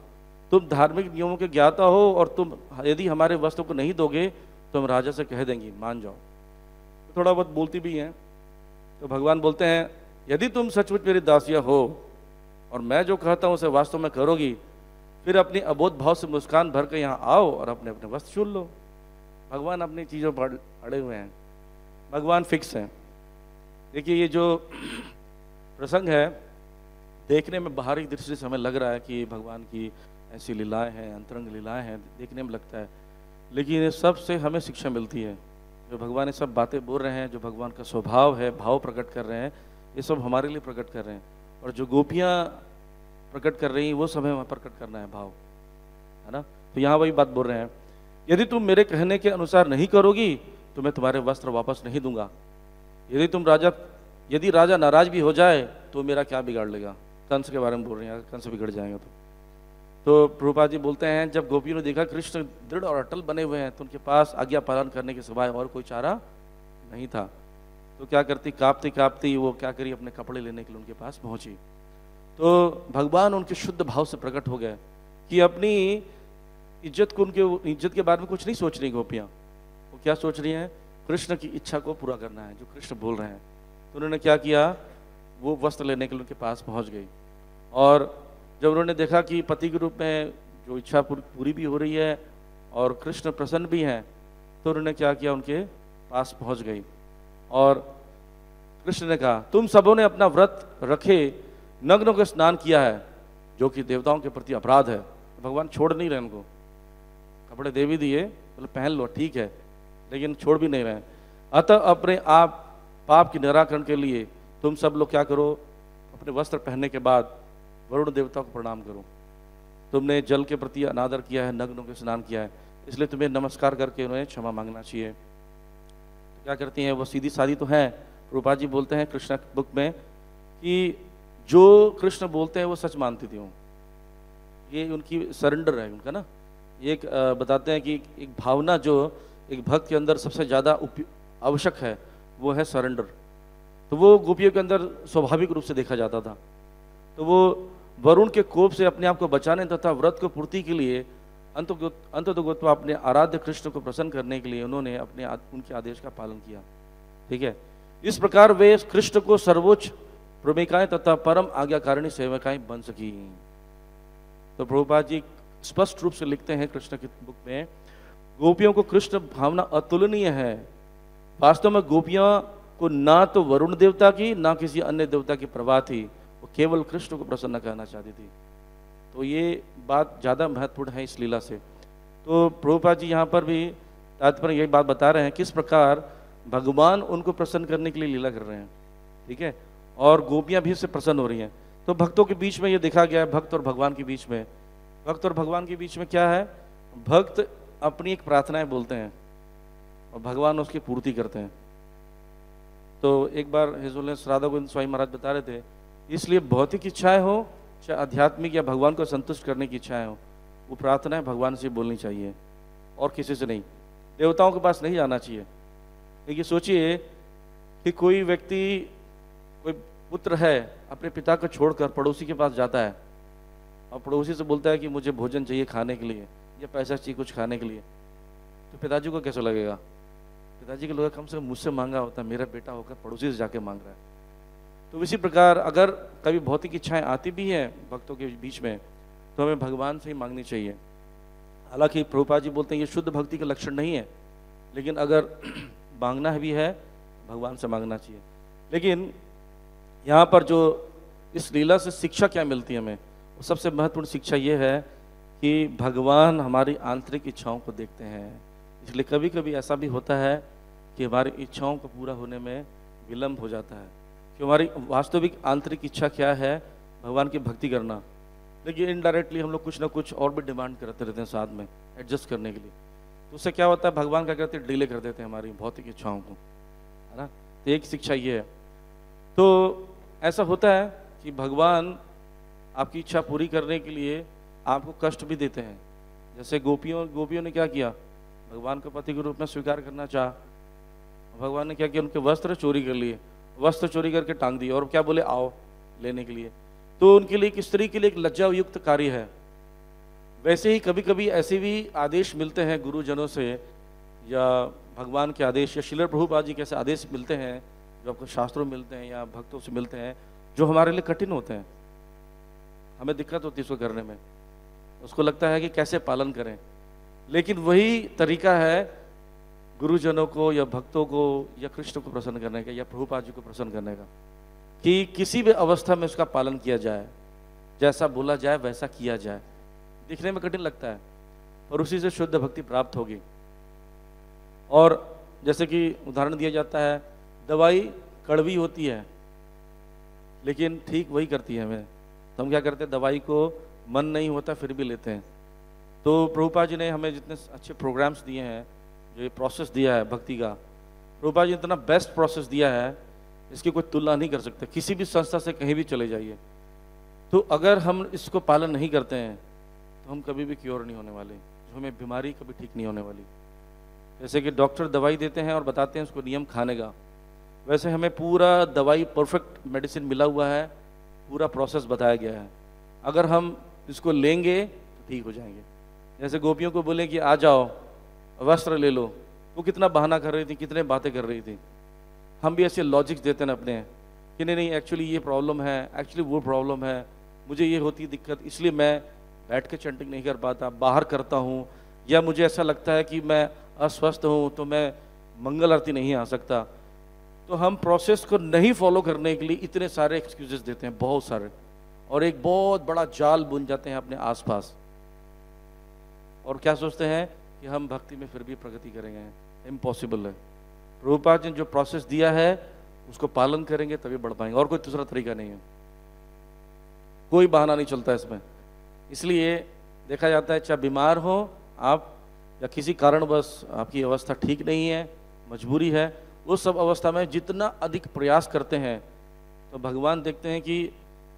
तुम धार्मिक नियमों के ज्ञाता हो और तुम यदि हमारे वस्त्र को नहीं दोगे तो हम राजा से कह देंगी, मान जाओ। तो थोड़ा बहुत बोलती भी हैं। तो भगवान बोलते हैं, यदि तुम सचमुच मेरी दासियां हो और मैं जो कहता हूँ उसे वास्तव में करोगी, फिर अपनी अबोध भाव से मुस्कान भर के यहाँ आओ और अपने अपने वस्त्र चुन लो। भगवान अपनी चीज़ों पर अड़े हुए हैं, भगवान फिक्स हैं। देखिए ये जो प्रसंग है देखने में बाहरी दृष्टि से हमें लग रहा है कि भगवान की ऐसी लीलाएं हैं, अंतरंग लीलाएं हैं, देखने में लगता है, लेकिन ये सब से हमें शिक्षा मिलती है। जो भगवान ये सब बातें बोल रहे हैं, जो भगवान का स्वभाव है, भाव प्रकट कर रहे हैं, ये सब हमारे लिए प्रकट कर रहे हैं। और जो गोपियाँ प्रकट कर रही हैं वो सब हमें प्रकट करना है भाव, है ना। तो यहाँ वही बात बोल रहे हैं, यदि तुम मेरे कहने के अनुसार नहीं करोगी तो मैं तुम्हारे वस्त्र वापस नहीं दूंगा। यदि राजा नाराज भी हो जाए तो मेरा क्या बिगाड़ लेगा। कंस के बारे में बोल रहे हैं, कंस बिगड़ जाएगा तो प्रभुपाद जी बोलते हैं, जब गोपियों ने देखा कृष्ण दृढ़ और अटल बने हुए हैं तो उनके पास आज्ञा पालन करने के सिवाय और कोई चारा नहीं था। तो क्या करती, कांपती कांपती वो क्या करी, अपने कपड़े लेने के लिए उनके पास पहुंची। तो भगवान उनके शुद्ध भाव से प्रकट हो गए कि अपनी इज्जत को, उनके इज्जत के बारे में कुछ नहीं सोच रही गोपियाँ। वो क्या सोच रही हैं, कृष्ण की इच्छा को पूरा करना है, जो कृष्ण बोल रहे हैं। तो उन्होंने क्या किया, वो वस्त्र लेने के लिए उनके पास पहुंच गई। और जब उन्होंने देखा कि पति के रूप में जो इच्छा पूरी भी हो रही है और कृष्ण प्रसन्न भी हैं, तो उन्होंने क्या किया, उनके पास पहुंच गई। और कृष्ण ने कहा, तुम सबों ने अपना व्रत रखे नग्नों को स्नान किया है, जो कि देवताओं के प्रति अपराध है। भगवान छोड़ नहीं रहे उनको, कपड़े दे भी दिए, बोले पहन लो ठीक है, लेकिन छोड़ भी नहीं रहे। अतः अपने आप पाप के निराकरण के लिए तुम सब लोग क्या करो, अपने वस्त्र पहनने के बाद वरुण देवता को प्रणाम करो। तुमने जल के प्रति अनादर किया है, नग्नों के स्नान किया है, इसलिए तुम्हें नमस्कार करके उन्हें क्षमा मांगना चाहिए। तो क्या करती हैं वो, सीधी सादी तो है। प्रभुपाद जी बोलते हैं कृष्ण बुक में कि जो कृष्ण बोलते हैं वो सच मानती थी वो, ये उनकी सरेंडर है उनका ना। एक बताते हैं कि एक भावना जो एक भक्त के अंदर सबसे ज़्यादा आवश्यक है वो है सरेंडर। तो वो गोपियों के अंदर स्वाभाविक रूप से देखा जाता था। तो वो वरुण के कोप से अपने आप को बचाने तथा व्रत को पूर्ति के लिए अंततोगत्वा अपने आराध्य कृष्ण को प्रसन्न करने के लिए उन्होंने उनके आदेश का पालन किया। ठीक है, इस प्रकार वे कृष्ण को सर्वोच्च प्रेमिकाएं तथा परम आज्ञाकारिणी सेवकाएं बन सकी। तो प्रभुपाद जी स्पष्ट रूप से लिखते हैं कृष्ण की बुक में, गोपियों को कृष्ण भावना अतुलनीय है। वास्तव में गोपियां को ना तो वरुण देवता की ना किसी अन्य देवता की परवाह थी, वो केवल कृष्ण को प्रसन्न करना चाहती थी। तो ये बात ज़्यादा महत्वपूर्ण है इस लीला से। तो प्रभुपाद जी यहाँ पर भी तात्पर्य यही बात बता रहे हैं किस प्रकार भगवान उनको प्रसन्न करने के लिए लीला कर रहे हैं। ठीक है, और गोपियाँ भी इससे प्रसन्न हो रही हैं। तो भक्तों के बीच में ये देखा गया है, भक्त और भगवान के बीच में, भक्त और भगवान के बीच में क्या है, भक्त अपनी एक प्रार्थनाएं बोलते हैं और भगवान उसकी पूर्ति करते हैं। तो एक बार हिज होलिनेस राधा गोविंद स्वामी महाराज बता रहे थे, इसलिए भौतिक इच्छाएं हो चाहे आध्यात्मिक या भगवान को संतुष्ट करने की इच्छाएं हो, वो प्रार्थनाएं भगवान से बोलनी चाहिए और किसी से नहीं। देवताओं के पास नहीं जाना चाहिए। देखिए सोचिए कि कोई व्यक्ति, कोई पुत्र है, अपने पिता को छोड़कर पड़ोसी के पास जाता है और पड़ोसी से बोलता है कि मुझे भोजन चाहिए खाने के लिए या पैसा चाहिए कुछ खाने के लिए, तो पिताजी को कैसा लगेगा? पिताजी को लगेगा कम से कम मुझसे मांगा होता, मेरा बेटा होकर पड़ोसी से जाके मांग रहा है। तो इसी प्रकार अगर कभी भौतिक इच्छाएं आती भी हैं भक्तों के बीच में, तो हमें भगवान से ही मांगनी चाहिए। हालांकि प्रभुपाद जी बोलते हैं ये शुद्ध भक्ति का लक्षण नहीं है, लेकिन अगर मांगना भी है भगवान से मांगना चाहिए। लेकिन यहाँ पर जो इस लीला से शिक्षा क्या मिलती है हमें, वो सबसे महत्वपूर्ण शिक्षा ये है कि भगवान हमारी आंतरिक इच्छाओं को देखते हैं। इसलिए कभी कभी ऐसा भी होता है कि हमारी इच्छाओं को पूरा होने में विलम्ब हो जाता है, कि हमारी वास्तविक आंतरिक इच्छा क्या है, भगवान की भक्ति करना। लेकिन इनडायरेक्टली हम लोग कुछ ना कुछ और भी डिमांड करते रहते हैं साथ में एडजस्ट करने के लिए। तो उससे क्या होता है, भगवान क्या करते हैं, डिले कर देते हैं हमारी भौतिक इच्छाओं को, है ना। तो एक शिक्षा ये है। तो ऐसा होता है कि भगवान आपकी इच्छा पूरी करने के लिए आपको कष्ट भी देते हैं। जैसे गोपियों ने क्या किया, भगवान को पति के रूप में स्वीकार करना चाहा, भगवान ने क्या किया, उनके वस्त्र चोरी कर लिए, वस्त्र चोरी करके टांग दिए और क्या बोले, आओ लेने के लिए। तो उनके लिए, एक स्त्री के लिए एक लज्जा युक्त कार्य है। वैसे ही कभी कभी ऐसे भी आदेश मिलते हैं गुरुजनों से, या भगवान के आदेश, या श्रील प्रभुपाद जी कैसे आदेश मिलते हैं जो आपको शास्त्रों में मिलते हैं या भक्तों से मिलते हैं, जो हमारे लिए कठिन होते हैं, हमें दिक्कत होती है उसको करने में, उसको लगता है कि कैसे पालन करें। लेकिन वही तरीका है गुरुजनों को या भक्तों को या कृष्ण को प्रसन्न करने का या प्रभुपाद जी को प्रसन्न करने का, कि किसी भी अवस्था में उसका पालन किया जाए, जैसा बोला जाए वैसा किया जाए। दिखने में कठिन लगता है और उसी से शुद्ध भक्ति प्राप्त होगी। और जैसे कि उदाहरण दिया जाता है, दवाई कड़वी होती है लेकिन ठीक वही करती है हमें, तो हम क्या करते हैं, दवाई को मन नहीं होता फिर भी लेते हैं। तो प्रभुपाद जी ने हमें जितने अच्छे प्रोग्राम्स दिए हैं, जो ये प्रोसेस दिया है भक्ति का, प्रभुपाद जी ने इतना बेस्ट प्रोसेस दिया है, इसकी कोई तुलना नहीं कर सकते। किसी भी संस्था से कहीं भी चले जाइए, तो अगर हम इसको पालन नहीं करते हैं तो हम कभी भी क्योर नहीं होने वाले, जो हमें बीमारी कभी ठीक नहीं होने वाली। जैसे कि डॉक्टर दवाई देते हैं और बताते हैं उसको नियम खाने का, वैसे हमें पूरा दवाई परफेक्ट मेडिसिन मिला हुआ है, पूरा प्रोसेस बताया गया है। अगर हम इसको लेंगे तो ठीक हो जाएंगे। जैसे गोपियों को बोले कि आ जाओ वस्त्र ले लो, वो कितना बहाना कर रही थी, कितने बातें कर रही थी। हम भी ऐसे लॉजिक्स देते हैं अपने कि नहीं एक्चुअली ये प्रॉब्लम है, एक्चुअली वो प्रॉब्लम है, मुझे ये होती दिक्कत, इसलिए मैं बैठ के चैंटिंग नहीं कर पाता, बाहर करता हूँ, या मुझे ऐसा लगता है कि मैं अस्वस्थ हूँ तो मैं मंगल आरती नहीं आ सकता। तो हम प्रोसेस को नहीं फॉलो करने के लिए इतने सारे एक्सक्यूजेस देते हैं, बहुत सारे, और एक बहुत बड़ा जाल बुन जाते हैं अपने आसपास, और क्या सोचते हैं कि हम भक्ति में फिर भी प्रगति करेंगे। इम्पॉसिबल है। प्रभुपाद ने जो प्रोसेस दिया है उसको पालन करेंगे तभी बढ़ पाएंगे, और कोई दूसरा तरीका नहीं है, कोई बहाना नहीं चलता इसमें। इसलिए देखा जाता है, चाहे बीमार हो आप या किसी कारणवश आपकी अवस्था ठीक नहीं है, मजबूरी है, उस सब अवस्था में जितना अधिक प्रयास करते हैं तो भगवान देखते हैं कि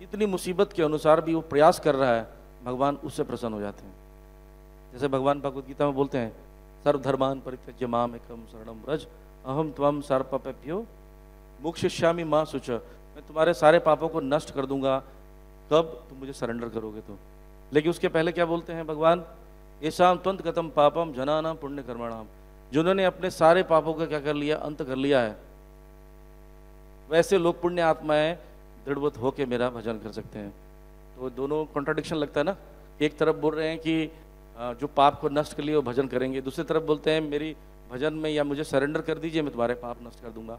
इतनी मुसीबत के अनुसार भी वो प्रयास कर रहा है, भगवान उससे प्रसन्न हो जाते हैं। जैसे भगवान भगवद गीता में बोलते हैं, सर्वधर्मान परित्यज्य माम एकम शरणम व्रज अहम त्वं सर्वपापेभ्यो मोक्षयिष्यामि मा शुच। मैं तुम्हारे सारे पापों को नष्ट कर दूंगा, कब तुम मुझे सरेंडर करोगे तो। लेकिन उसके पहले क्या बोलते हैं भगवान, येषां त्वंत गतम पापम जनानां पुण्य कर्मणाम, जिन्होंने अपने सारे पापों का क्या कर लिया, अंत कर लिया है, वैसे लोग पुण्य आत्माएं दृढ़वत होकर मेरा भजन कर सकते हैं। तो दोनों कॉन्ट्राडिक्शन लगता है ना, एक तरफ बोल रहे हैं कि जो पाप को नष्ट कर लिए वो भजन करेंगे, दूसरी तरफ बोलते हैं मेरी भजन में या मुझे सरेंडर कर दीजिए, मैं तुम्हारे पाप नष्ट कर दूंगा।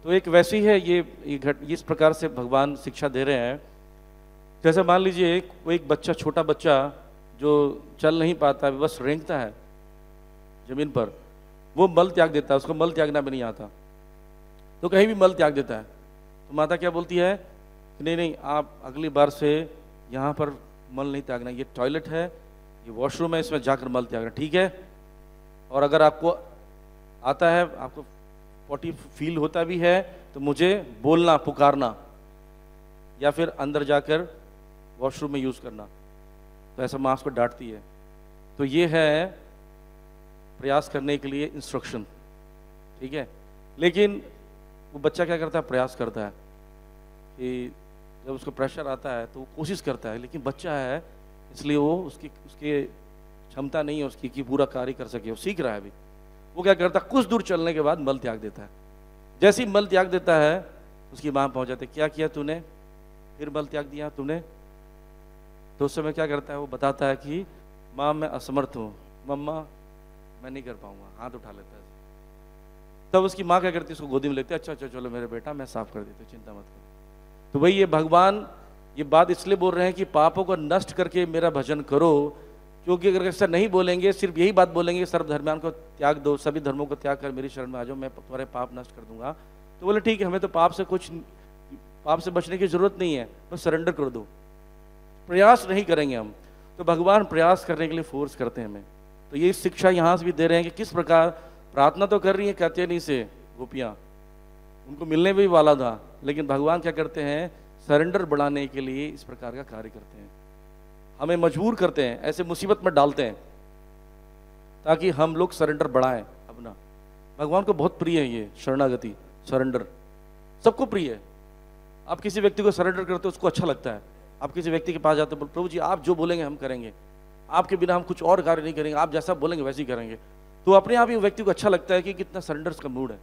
तो एक वैसी है ये इस प्रकार से भगवान शिक्षा दे रहे हैं। जैसे मान लीजिए कोई एक बच्चा, छोटा बच्चा जो चल नहीं पाता, बस रेंगता है जमीन पर, वो मल त्याग देता है, उसको मल त्यागना भी नहीं आता, तो कहीं भी मल त्याग देता है। तो माता क्या बोलती है कि नहीं आप अगली बार से यहाँ पर मल नहीं त्यागना, ये टॉयलेट है, ये वॉशरूम है, इसमें जाकर मल त्यागना, ठीक है। और अगर आपको आता है, आपको पॉटी फील होता भी है, तो मुझे बोलना, पुकारना, या फिर अंदर जाकर वॉशरूम में यूज़ करना। तो ऐसा माँ उसको डांटती है। तो ये है प्रयास करने के लिए इंस्ट्रक्शन, ठीक है। लेकिन वो बच्चा क्या करता है, प्रयास करता है कि जब उसको प्रेशर आता है तो वो कोशिश करता है, लेकिन बच्चा है इसलिए वो उसकी क्षमता नहीं है उसकी कि पूरा कार्य कर सके, वो सीख रहा है अभी। वो क्या करता है, कुछ दूर चलने के बाद मल त्याग देता है। जैसे ही मल त्याग देता है उसकी माँ पहुँच जाती है, क्या किया तूने, फिर मल त्याग दिया तूने। तो उस समय क्या करता है, वो बताता है कि माँ मैं असमर्थ हूँ, मम्मा मैं नहीं कर पाऊंगा, हाथ उठा लेता है। तब उसकी माँ क्या करती है, उसको गोदी में लेते, अच्छा अच्छा चलो मेरे बेटा मैं साफ कर देती हूँ, चिंता मत करो। तो वही ये भगवान ये बात इसलिए बोल रहे हैं कि पापों को नष्ट करके मेरा भजन करो, क्योंकि अगर ऐसा नहीं बोलेंगे, सिर्फ यही बात बोलेंगे सर्वधर्मान को त्याग दो, सभी धर्मों को त्याग कर मेरी शरण में आ जाओ, मैं तुम्हारे पाप नष्ट कर दूंगा, तो बोले ठीक है, हमें तो पाप से कुछ पाप से बचने की जरूरत नहीं है, बस सरेंडर कर दो। प्रयास नहीं करेंगे हम, तो भगवान प्रयास करने के लिए फोर्स करते हैं हमें। तो ये शिक्षा यहाँ से भी दे रहे हैं कि किस प्रकार प्रार्थना तो कर रही है कात्यायनी से गोपियाँ, उनको मिलने भी वाला था, लेकिन भगवान क्या करते हैं, सरेंडर बढ़ाने के लिए इस प्रकार का कार्य करते हैं, हमें मजबूर करते हैं, ऐसे मुसीबत में डालते हैं ताकि हम लोग सरेंडर बढ़ाएं अपना। भगवान को बहुत प्रिय है ये शरणागति, सरेंडर सबको प्रिय है। आप किसी व्यक्ति को सरेंडर करते हो, उसको अच्छा लगता है। आप किसी व्यक्ति के पास जाते हो, प्रभु जी आप जो बोलेंगे हम करेंगे, आपके बिना हम कुछ और कार्य नहीं करेंगे, आप जैसा बोलेंगे वैसे ही करेंगे, तो अपने आप ही व्यक्ति को अच्छा लगता है कि कितना सरेंडर का मूड है।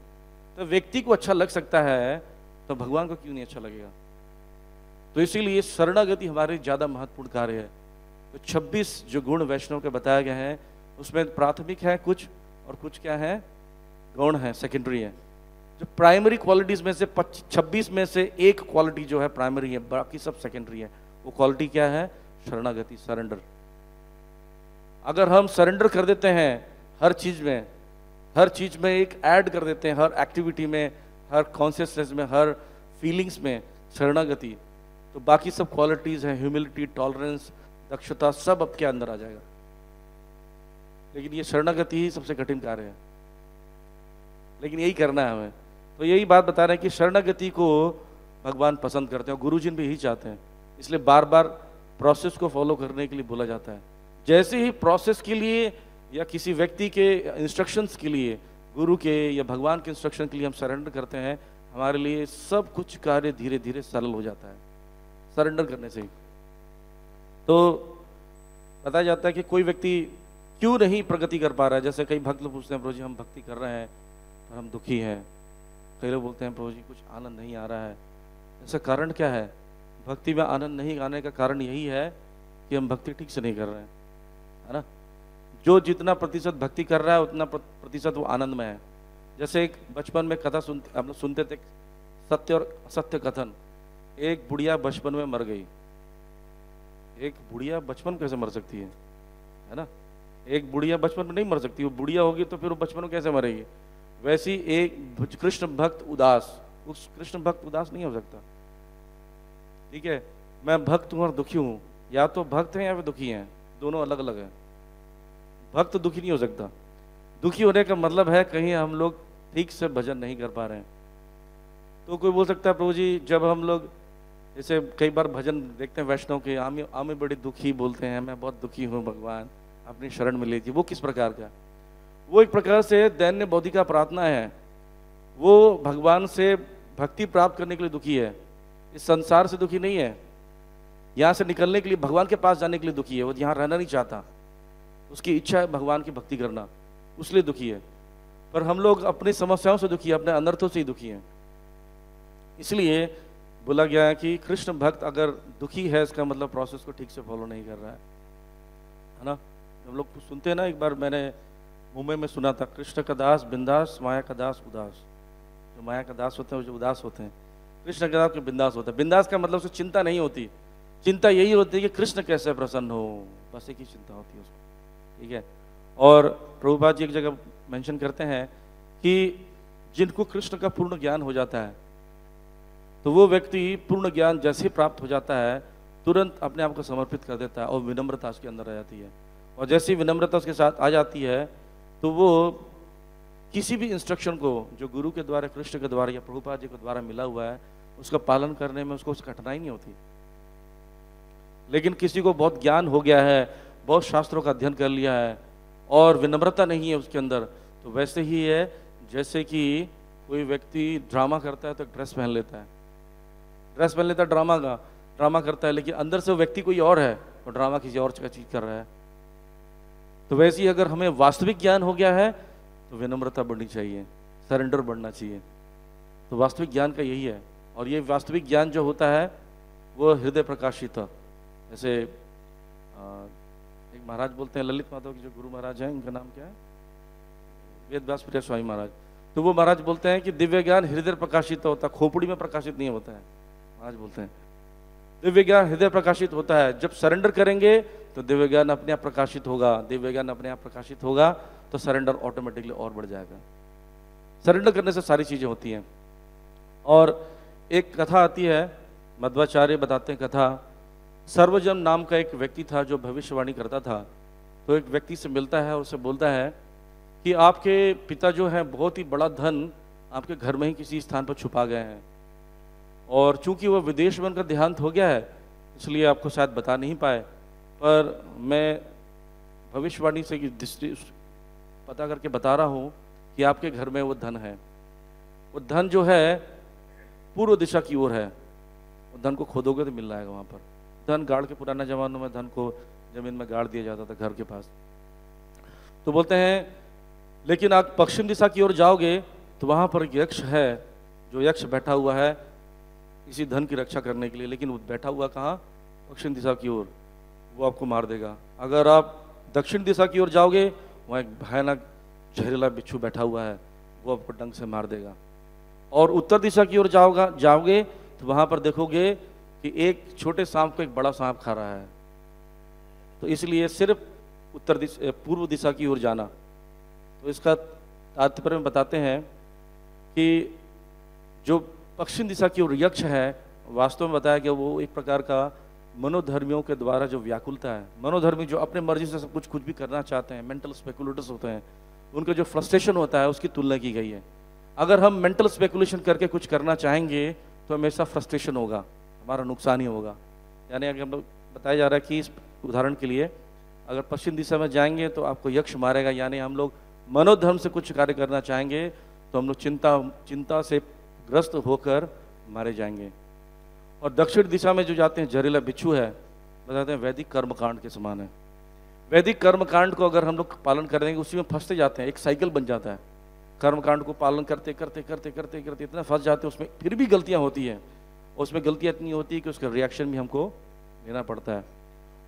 तो व्यक्ति को अच्छा लग सकता है तो भगवान को क्यों नहीं अच्छा लगेगा। तो इसीलिए शरणागति हमारे ज़्यादा महत्वपूर्ण कार्य है। तो 26 जो गुण वैष्णव के बताए गए हैं, उसमें प्राथमिक है कुछ और कुछ क्या है, गौण है, सेकेंडरी है। जो प्राइमरी क्वालिटीज में से 26 में से एक क्वालिटी जो है प्राइमरी है, बाकी सब सेकेंडरी है। वो क्वालिटी क्या है, शरणागति, सरेंडर। अगर हम सरेंडर कर देते हैं हर चीज में एक ऐड कर देते हैं, हर एक्टिविटी में, हर कॉन्शियसनेस में, हर फीलिंग्स में शरणागति, तो बाकी सब क्वालिटीज हैं, ह्यूमिलिटी, टॉलरेंस, दक्षता, सब आपके अंदर आ जाएगा। लेकिन ये शरणागति ही सबसे कठिन कार्य है, लेकिन यही करना है हमें। तो यही बात बता रहे हैं कि शरणागति को भगवान पसंद करते हैं और गुरुजी भी यही चाहते हैं, इसलिए बार बार प्रोसेस को फॉलो करने के लिए बोला जाता है। जैसे ही प्रोसेस के लिए या किसी व्यक्ति के इंस्ट्रक्शंस के लिए, गुरु के या भगवान के इंस्ट्रक्शन के लिए हम सरेंडर करते हैं, हमारे लिए सब कुछ कार्य धीरे धीरे सरल हो जाता है सरेंडर करने से ही। तो बताया जाता है कि कोई व्यक्ति क्यों नहीं प्रगति कर पा रहा है। जैसे कई भक्त लोग पूछते हैं, प्रभु जी हम भक्ति कर रहे हैं पर हम दुखी हैं। कई लोग बोलते हैं, प्रभु जी कुछ आनंद नहीं आ रहा है। ऐसा कारण क्या है? भक्ति में आनंद नहीं आने का कारण यही है कि हम भक्ति ठीक से नहीं कर रहे हैं, है ना। जो जितना प्रतिशत भक्ति कर रहा है उतना प्रतिशत वो आनंद में है। जैसे एक बचपन में कथा हम लोग सुनते थे, सत्य और असत्य कथन। एक बुढ़िया बचपन में मर गई। एक बुढ़िया बचपन कैसे मर सकती है ना। एक बुढ़िया बचपन में नहीं मर सकती, वो बुढ़िया होगी तो फिर वो बचपन में कैसे मरेगी। वैसी एक कृष्ण भक्त उदास, उस कृष्ण भक्त उदास नहीं हो सकता। ठीक है, मैं भक्त हूं और दुखी हूं, या तो भक्त हैं या फिर दुखी हैं, दोनों अलग अलग हैं। भक्त दुखी नहीं हो सकता। दुखी होने का मतलब है कहीं हम लोग ठीक से भजन नहीं कर पा रहे हैं। तो कोई बोल सकता है, प्रभु जी जब हम लोग जैसे कई बार भजन देखते हैं वैष्णव के, आमी बड़ी दुखी बोलते हैं, मैं बहुत दुखी हूँ भगवान अपनी शरण में लीजिए। वो किस प्रकार का? वो एक प्रकार से दैन्य बौद्धिका प्रार्थना है। वो भगवान से भक्ति प्राप्त करने के लिए दुखी है, इस संसार से दुखी नहीं है। यहाँ से निकलने के लिए, भगवान के पास जाने के लिए दुखी है। वो यहाँ रहना नहीं चाहता, उसकी इच्छा है भगवान की भक्ति करना, उसलिए दुखी है। पर हम लोग अपनी समस्याओं से दुखी है, अपने अनर्थों से ही दुखी हैं। इसलिए बोला गया है कि कृष्ण भक्त अगर दुखी है, इसका मतलब प्रोसेस को ठीक से फॉलो नहीं कर रहा है ना। हम लोग सुनते हैं ना, एक बार मैंने मुंबई में सुना था, कृष्ण का दास बिंदास, माया का दास उदास। जो माया का दास होते हैं वो जो उदास होते हैं, कृष्ण के दास बिंदास होता है। बिंदास का मतलब उसको चिंता नहीं होती, चिंता यही होती है कि कृष्ण कैसे प्रसन्न हो, बस एक ही चिंता होती है उसको। ठीक है। और प्रभुपाद जी एक जगह मेंशन करते हैं कि जिनको कृष्ण का पूर्ण ज्ञान हो जाता है, तो वो व्यक्ति पूर्ण ज्ञान जैसे ही प्राप्त हो जाता है तुरंत अपने आप को समर्पित कर देता है और विनम्रता उसके अंदर आ जाती है। और जैसी विनम्रता उसके साथ आ जाती है तो वो किसी भी इंस्ट्रक्शन को जो गुरु के द्वारा, कृष्ण के द्वारा या प्रभुपाद जी के द्वारा मिला हुआ है, उसका पालन करने में उसको कठिनाई नहीं होती। लेकिन किसी को बहुत ज्ञान हो गया है, बहुत शास्त्रों का अध्ययन कर लिया है और विनम्रता नहीं है उसके अंदर, तो वैसे ही है जैसे कि कोई व्यक्ति ड्रामा करता है तो ड्रेस पहन लेता है, ड्रेस पहन लेता है ड्रामा करता है, लेकिन अंदर से वो व्यक्ति कोई और है और ड्रामा किसी और चीज कर रहा है। तो वैसे ही अगर हमें वास्तविक ज्ञान हो गया है तो विनम्रता बढ़नी चाहिए, सरेंडर बढ़ना चाहिए। तो वास्तविक ज्ञान का यही है। और ये वास्तविक ज्ञान जो होता है वो हृदय प्रकाशित। जैसे एक महाराज बोलते हैं, ललित माधव के जो गुरु महाराज हैं, उनका नाम क्या है, वेद व्यास प्रिय स्वामी महाराज। तो वो महाराज बोलते हैं कि दिव्य ज्ञान हृदय प्रकाशित होता है, खोपड़ी में प्रकाशित नहीं होता है। महाराज बोलते हैं दिव्य ज्ञान हृदय प्रकाशित होता है। जब सरेंडर करेंगे तो दिव्य ज्ञान अपने आप प्रकाशित होगा, दिव्य ज्ञान अपने आप प्रकाशित होगा तो सरेंडर ऑटोमेटिकली और बढ़ जाएगा। सरेंडर करने से सारी चीजें होती हैं। और एक कथा आती है, मध्वाचार्य बताते हैं कथा। सर्वजन नाम का एक व्यक्ति था जो भविष्यवाणी करता था। तो एक व्यक्ति से मिलता है और उसे बोलता है कि आपके पिता जो है बहुत ही बड़ा धन आपके घर में ही किसी स्थान पर छुपा गए हैं, और चूंकि वह विदेश में उनका देहांत हो गया है इसलिए आपको शायद बता नहीं पाए, पर मैं भविष्यवाणी से पता करके बता रहा हूँ कि आपके घर में वो धन है। वो धन जो है पूर्व दिशा की ओर है। वो धन को खोदोगे तो मिल जाएगा वहाँ पर। धन गाड़ के, पुराने जमानों में धन को जमीन में गाड़ दिया जाता था घर के पास। तो बोलते हैं लेकिन आप पश्चिम दिशा की ओर जाओगे तो वहाँ पर एक यक्ष है, जो यक्ष बैठा हुआ है इसी धन की रक्षा करने के लिए, लेकिन वो बैठा हुआ कहाँ? पश्चिम दिशा की ओर। वो आपको मार देगा। अगर आप दक्षिण दिशा की ओर जाओगे वहाँ एक भयानक जहरीला बिच्छू बैठा हुआ है, वो आपको डंक से मार देगा। और उत्तर दिशा की ओर जाओगे तो वहाँ पर देखोगे कि एक छोटे सांप को एक बड़ा सांप खा रहा है। तो इसलिए सिर्फ पूर्व दिशा की ओर जाना। तो इसका तात्पर्य में बताते हैं कि जो पश्चिम दिशा की ओर यक्ष है, वास्तव में बताया गया वो एक प्रकार का मनोधर्मियों के द्वारा जो व्याकुलता है, मनोधर्मी जो अपने मर्जी से सब कुछ भी करना चाहते हैं, मेंटल स्पेकुलेटर्स होते हैं, उनका जो फ्रस्ट्रेशन होता है उसकी तुलना की गई है। अगर हम मेंटल स्पेकुलेशन करके कुछ करना चाहेंगे तो हमेशा फ्रस्ट्रेशन होगा, हमारा नुकसान ही होगा। यानी अगर हम लोग बताया जा रहा है कि इस उदाहरण के लिए अगर पश्चिम दिशा में जाएंगे तो आपको यक्ष मारेगा, यानी हम लोग मनोधर्म से कुछ कार्य करना चाहेंगे तो हम लोग चिंता से ग्रस्त होकर मारे जाएंगे। और दक्षिण दिशा में जो जाते हैं जहरीला बिच्छू है, बताते हैं वैदिक कर्मकांड के समान है। वैदिक कर्मकांड को अगर हम लोग पालन करेंगे उसी में फंसते जाते हैं, एक साइकिल बन जाता है। कर्मकांड को पालन करते करते करते करते करते इतना फंस जाते हैं उसमें, फिर भी गलतियां होती हैं, उसमें गलतियां इतनी होती है कि उसका रिएक्शन भी हमको लेना पड़ता है।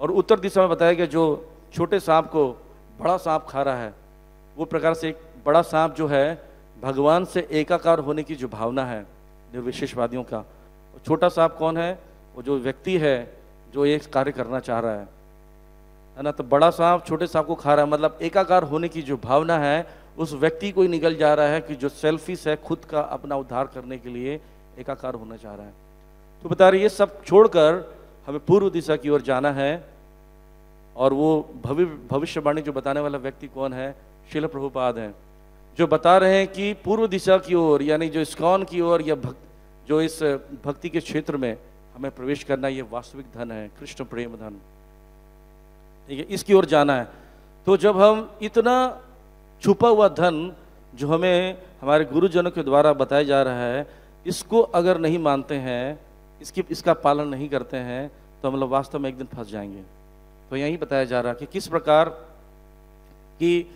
और उत्तर दिशा में बताया गया जो छोटे सांप को बड़ा सांप खा रहा है, वो प्रकार से एक बड़ा सांप जो है भगवान से एकाकार होने की जो भावना है निर्विशेषवादियों का। छोटा सांप कौन है? वो जो व्यक्ति है जो एक कार्य करना चाह रहा है ना। तो बड़ा सांप छोटे सांप को खा रहा है, मतलब एकाकार होने की जो भावना है उस व्यक्ति को ही निकल जा रहा है कि जो सेल्फिश है, खुद का अपना उद्धार करने के लिए एकाकार होना चाह रहा है। तो बता रहे ये सब छोड़कर हमें पूर्व दिशा की ओर जाना है। और वो भविष्यवाणी जो बताने वाला व्यक्ति कौन है? श्रील प्रभुपाद हैं, जो बता रहे हैं कि पूर्व दिशा की ओर, यानी जो इस्कॉन की ओर या जो इस भक्ति के क्षेत्र में हमें प्रवेश करना, ये वास्तविक धन है, कृष्ण प्रेम धन। ठीक है, इसकी ओर जाना है। तो जब हम इतना छुपा हुआ धन जो हमें हमारे गुरुजनों के द्वारा बताया जा रहा है, इसको अगर नहीं मानते हैं, इसका पालन नहीं करते हैं, तो हम लोग वास्तव में एक दिन फंस जाएंगे। तो यही बताया जा रहा है कि किस प्रकार कि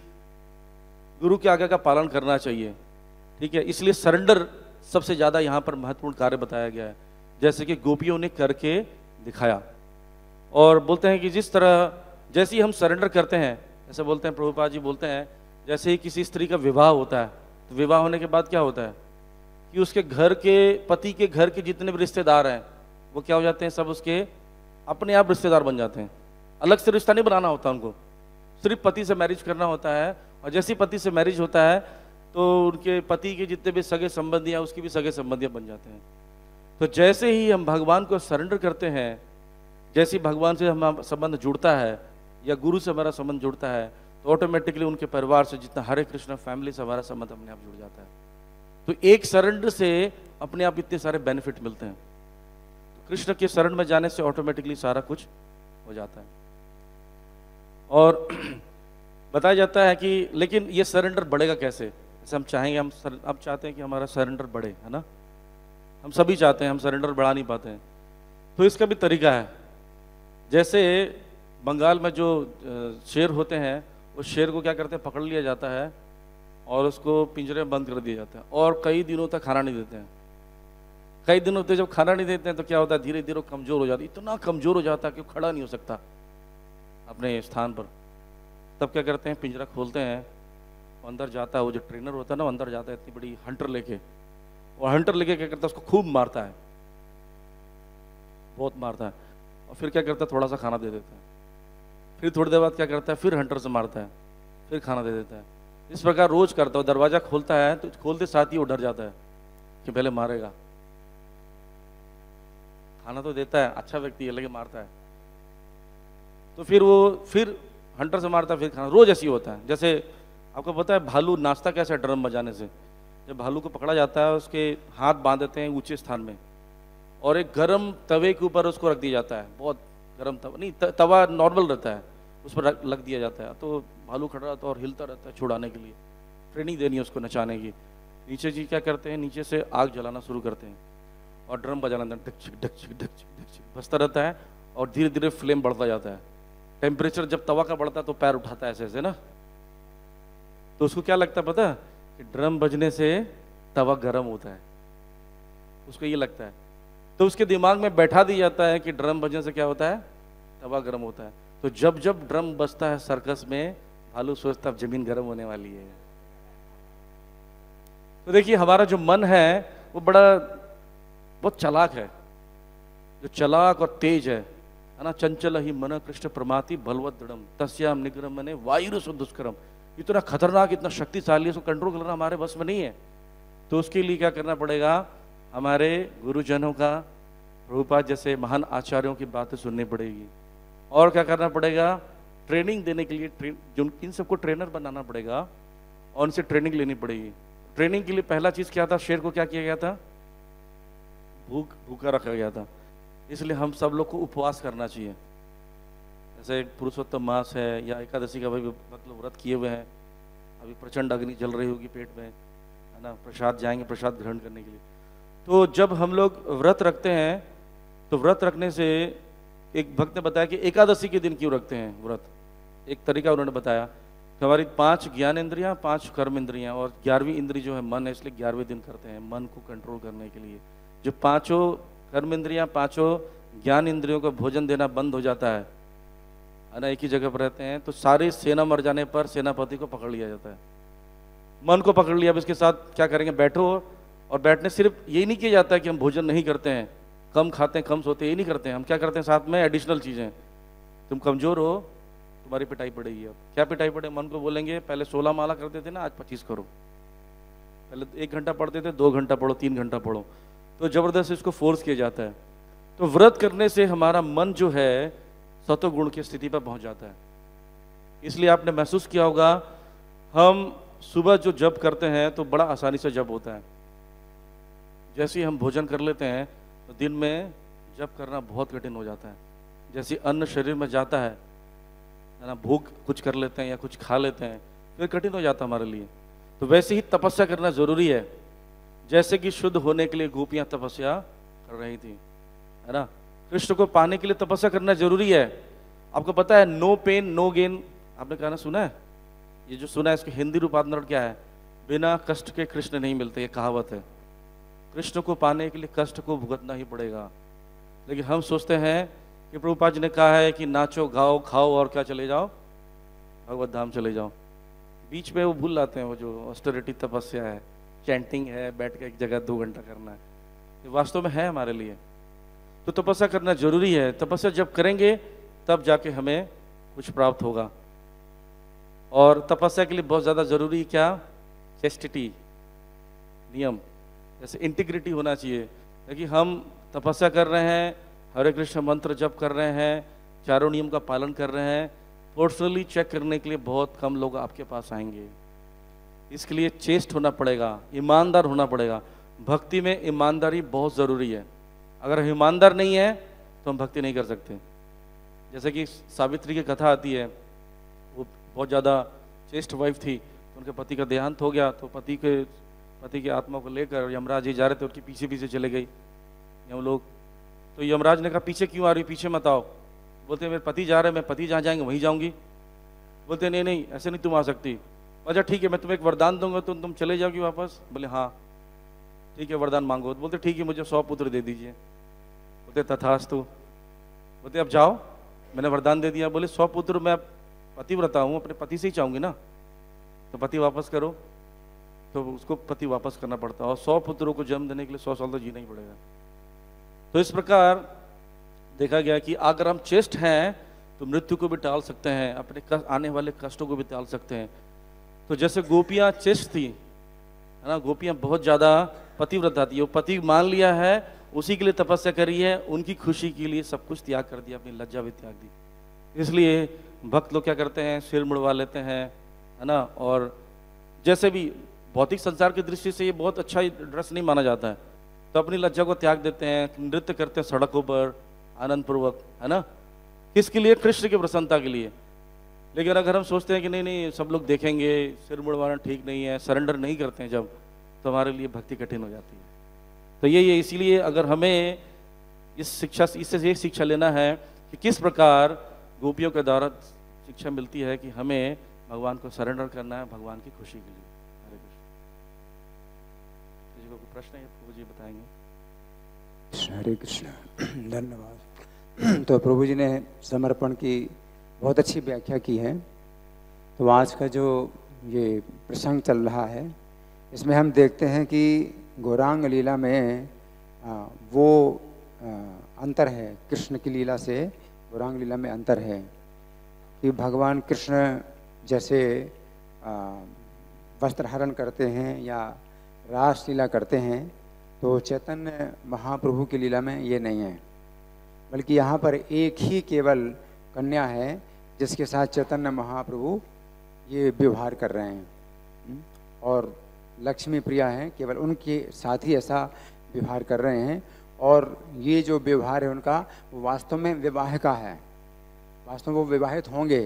गुरु के आज्ञा का पालन करना चाहिए। ठीक है, इसलिए सरेंडर सबसे ज़्यादा यहाँ पर महत्वपूर्ण कार्य बताया गया है, जैसे कि गोपियों ने करके दिखाया। और बोलते हैं कि जिस तरह जैसे ही हम सरेंडर करते हैं, ऐसे बोलते हैं प्रभुपाद जी बोलते हैं, जैसे ही किसी स्त्री का विवाह होता है तो विवाह होने के बाद क्या होता है कि उसके घर के, पति के घर के जितने भी रिश्तेदार हैं वो क्या हो जाते हैं, सब उसके अपने आप रिश्तेदार बन जाते हैं। अलग से रिश्ता नहीं बनाना होता उनको, सिर्फ पति से मैरिज करना होता है। और जैसे ही पति से मैरिज होता है तो उनके पति के जितने भी सगे संबंधी हैं उसकी भी सगे संबंधियाँ बन जाते हैं। तो जैसे ही हम भगवान को सरेंडर करते हैं, जैसे ही भगवान से हमारा संबंध जुड़ता है या गुरु से हमारा संबंध जुड़ता है, तो ऑटोमेटिकली उनके परिवार से, जितना हरे कृष्ण फैमिली से हमारा संबंध अपने आप जुड़ जाता है। तो एक सरेंडर से अपने आप इतने सारे बेनिफिट मिलते हैं। तो कृष्ण के शरण में जाने से ऑटोमेटिकली सारा कुछ हो जाता है। और बताया जाता है कि लेकिन ये सरेंडर बढ़ेगा कैसे? जैसे हम चाहेंगे, हम चाहते हैं कि हमारा सरेंडर बढ़े, है ना, हम सभी चाहते हैं, हम सरेंडर बढ़ा नहीं पाते हैं। तो इसका भी तरीका है। जैसे बंगाल में जो शेर होते हैं, उस शेर को क्या करते हैं, पकड़ लिया जाता है और उसको पिंजरे में बंद कर दिया जाता है और कई दिनों तक खाना नहीं देते हैं। कई दिनों तक जब खाना नहीं देते हैं तो क्या होता है, धीरे धीरे कमज़ोर हो जाता है, इतना कमज़ोर हो जाता है कि खड़ा नहीं हो सकता अपने स्थान पर। तब क्या करते हैं, पिंजरा खोलते हैं, अंदर जाता है, वो जो ट्रेनर होता है ना, अंदर जाता है इतनी बड़ी हंटर लेके, और हंटर लेके क्या करता है, उसको खूब मारता है, बहुत मारता है। और फिर क्या करता है, थोड़ा सा खाना दे देता है। फिर थोड़ी देर बाद क्या करता है, फिर हंटर से मारता है, फिर खाना दे देता है। इस प्रकार रोज करता है। दरवाजा खोलता है तो खोलते साथ ही वो डर जाता है कि पहले मारेगा। खाना तो देता है, अच्छा व्यक्ति है लेकिन मारता है। तो फिर वो फिर हंटर से मारता है, फिर खाना, रोज ऐसी होता है। जैसे आपको पता है भालू नाचता कैसे है ड्रम बजाने से। जब भालू को पकड़ा जाता है उसके हाथ बांध देते हैं ऊंचे स्थान में और एक गर्म तवे के ऊपर उसको रख दिया जाता है, बहुत गर्म तवा नहीं, तवा नॉर्मल रहता है, उस पर रख दिया जाता है। तो भालू खड़ा रहता है और हिलता रहता है छुड़ाने के लिए, ट्रेनिंग देनी है उसको नचाने की। नीचे जी क्या करते हैं, नीचे से आग जलाना शुरू करते हैं और ड्रम बजाना, ढक ढक बजता रहता है और धीरे धीरे फ्लेम बढ़ता जाता है। टेम्परेचर जब तवा का बढ़ता है तो पैर उठाता है ऐसे ऐसे ना, तो उसको क्या लगता है पता है कि ड्रम बजने से तवा गर्म होता है, उसको ये लगता है। तो उसके दिमाग में बैठा दिया जाता है कि ड्रम बजने से क्या होता है, तवा गर्म होता है। तो जब जब ड्रम बजता है सर्कस में, भालू सोचता है अब जमीन गर्म होने वाली है। तो देखिए हमारा जो मन है वो बहुत चालाक है, जो चालाक और तेज है ना। चंचल ही मन कृष्ण प्रमाति बलवत दृढ़म तस्याम निग्रह मने वायु दुष्करम। इतना खतरनाक, इतना शक्तिशाली है, उसको कंट्रोल करना हमारे बस में नहीं है। तो उसके लिए क्या करना पड़ेगा, हमारे गुरुजनों का, प्रभुपाद जैसे महान आचार्यों की बातें सुननी पड़ेगी। और क्या करना पड़ेगा, ट्रेनिंग देने के लिए जो इन सबको ट्रेनर बनाना पड़ेगा और उनसे ट्रेनिंग लेनी पड़ेगी। ट्रेनिंग के लिए पहला चीज क्या था, शेर को क्या किया गया था, भूखा रखा गया था। इसलिए हम सब लोग को उपवास करना चाहिए। जैसे पुरुषोत्तम मास है या एकादशी का भाई मतलब व्रत किए हुए हैं, अभी प्रचंड अग्नि जल रही होगी पेट में, है ना, प्रसाद जाएंगे प्रसाद ग्रहण करने के लिए। तो जब हम लोग व्रत रखते हैं तो व्रत रखने से, एक भक्त ने बताया कि एकादशी के दिन क्यों रखते हैं व्रत, एक तरीका उन्होंने बताया कि हमारी 5 ज्ञान इंद्रियां, 5 कर्म इंद्रियां और 11वीं इंद्री जो है मन है, इसलिए 11वें दिन करते हैं मन को कंट्रोल करने के लिए। जो 5 कर्म इंद्रियां, 5 ज्ञान इंद्रियों को भोजन देना बंद हो जाता है ना, एक ही जगह पर रहते हैं, तो सारी सेना मर जाने पर सेनापति को पकड़ लिया जाता है। मन को पकड़ लिया, अब इसके साथ क्या करेंगे, बैठो। और बैठने सिर्फ यही नहीं किया जाता है कि हम भोजन नहीं करते हैं, कम खाते हैं, कम सोते हैं, ये नहीं करते हैं। हम क्या करते हैं साथ में एडिशनल चीज़ें, तुम कमजोर हो तुम्हारी पिटाई पड़ेगी। अब क्या पिटाई पड़े, मन को बोलेंगे पहले 16 माला करते थे ना, आज 25 करो। पहले 1 घंटा पढ़ते थे, 2 घंटा पढ़ो, 3 घंटा पढ़ो। तो जबरदस्त इसको फोर्स किया जाता है। तो व्रत करने से हमारा मन जो है सत्व गुण की स्थिति पर पहुंच जाता है। इसलिए आपने महसूस किया होगा, हम सुबह जो जप करते हैं तो बड़ा आसानी से जप होता है। जैसे ही हम भोजन कर लेते हैं तो दिन में जप करना बहुत कठिन हो जाता है। जैसे अन्न शरीर में जाता है ना, भूख कुछ कर लेते हैं या कुछ खा लेते हैं, फिर कठिन हो जाता है हमारे लिए। तो वैसे ही तपस्या करना जरूरी है। जैसे कि शुद्ध होने के लिए गोपियां तपस्या कर रही थी, है ना, कृष्ण को पाने के लिए तपस्या करना जरूरी है। आपको पता है नो पेन नो गेन, आपने कहना सुना है, ये जो सुना है इसके हिंदी रूपांतरण क्या है, बिना कष्ट के कृष्ण नहीं मिलते, ये कहावत है। कृष्ण को पाने के लिए कष्ट को भुगतना ही पड़ेगा। लेकिन हम सोचते हैं कि प्रभुपाद जी ने कहा है कि नाचो गाओ खाओ और क्या चले जाओ, भगवत धाम चले जाओ। बीच में वो भूल जाते हैं, वो जो ऑस्टेरिटी तपस्या है, चैंटिंग है, बैठ के एक जगह 2 घंटा करना है, ये वास्तव में है हमारे लिए। तो तपस्या करना जरूरी है। तपस्या जब करेंगे तब जाके हमें कुछ प्राप्त होगा। और तपस्या के लिए बहुत ज़्यादा जरूरी क्या, चेस्टिटी, नियम, जैसे इंटीग्रिटी होना चाहिए। क्योंकि हम तपस्या कर रहे हैं, हरे कृष्ण मंत्र जप कर रहे हैं, 4 नियम का पालन कर रहे हैं, पर्सनली चेक करने के लिए बहुत कम लोग आपके पास आएंगे। इसके लिए चेस्ट होना पड़ेगा, ईमानदार होना पड़ेगा। भक्ति में ईमानदारी बहुत ज़रूरी है। अगर हम ईमानदार नहीं है तो हम भक्ति नहीं कर सकते। जैसे कि सावित्री की कथा आती है, वो बहुत ज़्यादा चेस्ट वाइफ थी, तो उनके पति का देहांत हो गया। तो पति की आत्मा को लेकर यमराज जी जा रहे थे, उनके पीछे पीछे चले गई हम लोग। तो यमराज ने कहा पीछे क्यों आ रही, पीछे मत आओ। बोलते मेरे पति जा रहे हैं, मैं पति जहाँ जाएंगे वहीं जाऊँगी। बोलते नहीं नहीं ऐसे नहीं तुम आ सकती। अच्छा ठीक है, मैं तुम्हें एक वरदान दूंगा तो तुम चले जाओगी वापस। बोले हाँ ठीक है, वरदान मांगो। बोलते ठीक है, मुझे 100 पुत्र दे दीजिए। बोलते तथास्तु। बोलते अब जाओ, मैंने वरदान दे दिया। बोले 100 पुत्र, मैं पतिव्रता हूँ, अपने पति से ही चाहूँगी ना, तो पति वापस करो। तो उसको पति वापस करना पड़ता है। और 100 पुत्रों को जन्म देने के लिए 100 साल तो जीना ही पड़ेगा। तो इस प्रकार देखा गया कि अगर हम चेस्ट हैं तो मृत्यु को भी टाल सकते हैं, अपने आने वाले कष्टों को भी टाल सकते हैं। तो जैसे गोपियाँ चेस्ट थी, है ना, गोपियाँ बहुत ज़्यादा पतिव्रता थी। वो पति मान लिया है उसी के लिए तपस्या करी है, उनकी खुशी के लिए सब कुछ त्याग कर दिया, अपनी लज्जा भी त्याग दी। इसलिए भक्त लोग क्या करते हैं, सिर मुड़वा लेते हैं, है ना। और जैसे भी भौतिक संसार की दृष्टि से ये बहुत अच्छा ड्रेस नहीं माना जाता है, तो अपनी लज्जा को त्याग देते हैं, नृत्य करते हैं सड़कों पर आनंद पूर्वक, है ना। किसके लिए? कृष्ण की प्रसन्नता के लिए। लेकिन अगर हम सोचते हैं कि नहीं नहीं सब लोग देखेंगे, सिर मुड़वाना ठीक नहीं है, सरेंडर नहीं करते हैं जब, तो हमारे लिए भक्ति कठिन हो जाती है। तो ये इसीलिए अगर हमें इससे ये शिक्षा लेना है कि किस प्रकार गोपियों के द्वारा शिक्षा मिलती है कि हमें भगवान को सरेंडर करना है भगवान की खुशी के लिए। हरे कृष्ण। किसी को कोई प्रश्न है प्रभु जी बताएंगे। हरे कृष्ण, धन्यवाद। तो प्रभु जी ने समर्पण की बहुत अच्छी व्याख्या की है। तो आज का जो ये प्रसंग चल रहा है, इसमें हम देखते हैं कि गौरांग लीला में वो अंतर है, कृष्ण की लीला से गौरांग लीला में अंतर है कि भगवान कृष्ण जैसे वस्त्र हरण करते हैं या रास लीला करते हैं, तो चैतन्य महाप्रभु की लीला में ये नहीं है। बल्कि यहाँ पर एक ही केवल कन्या है जिसके साथ चैतन्य महाप्रभु ये व्यवहार कर रहे हैं, और लक्ष्मी प्रिया हैं, केवल उनके साथ ही ऐसा व्यवहार कर रहे हैं। और ये जो व्यवहार है उनका वो वास्तव में विवाह का है, वास्तव में वो विवाहित होंगे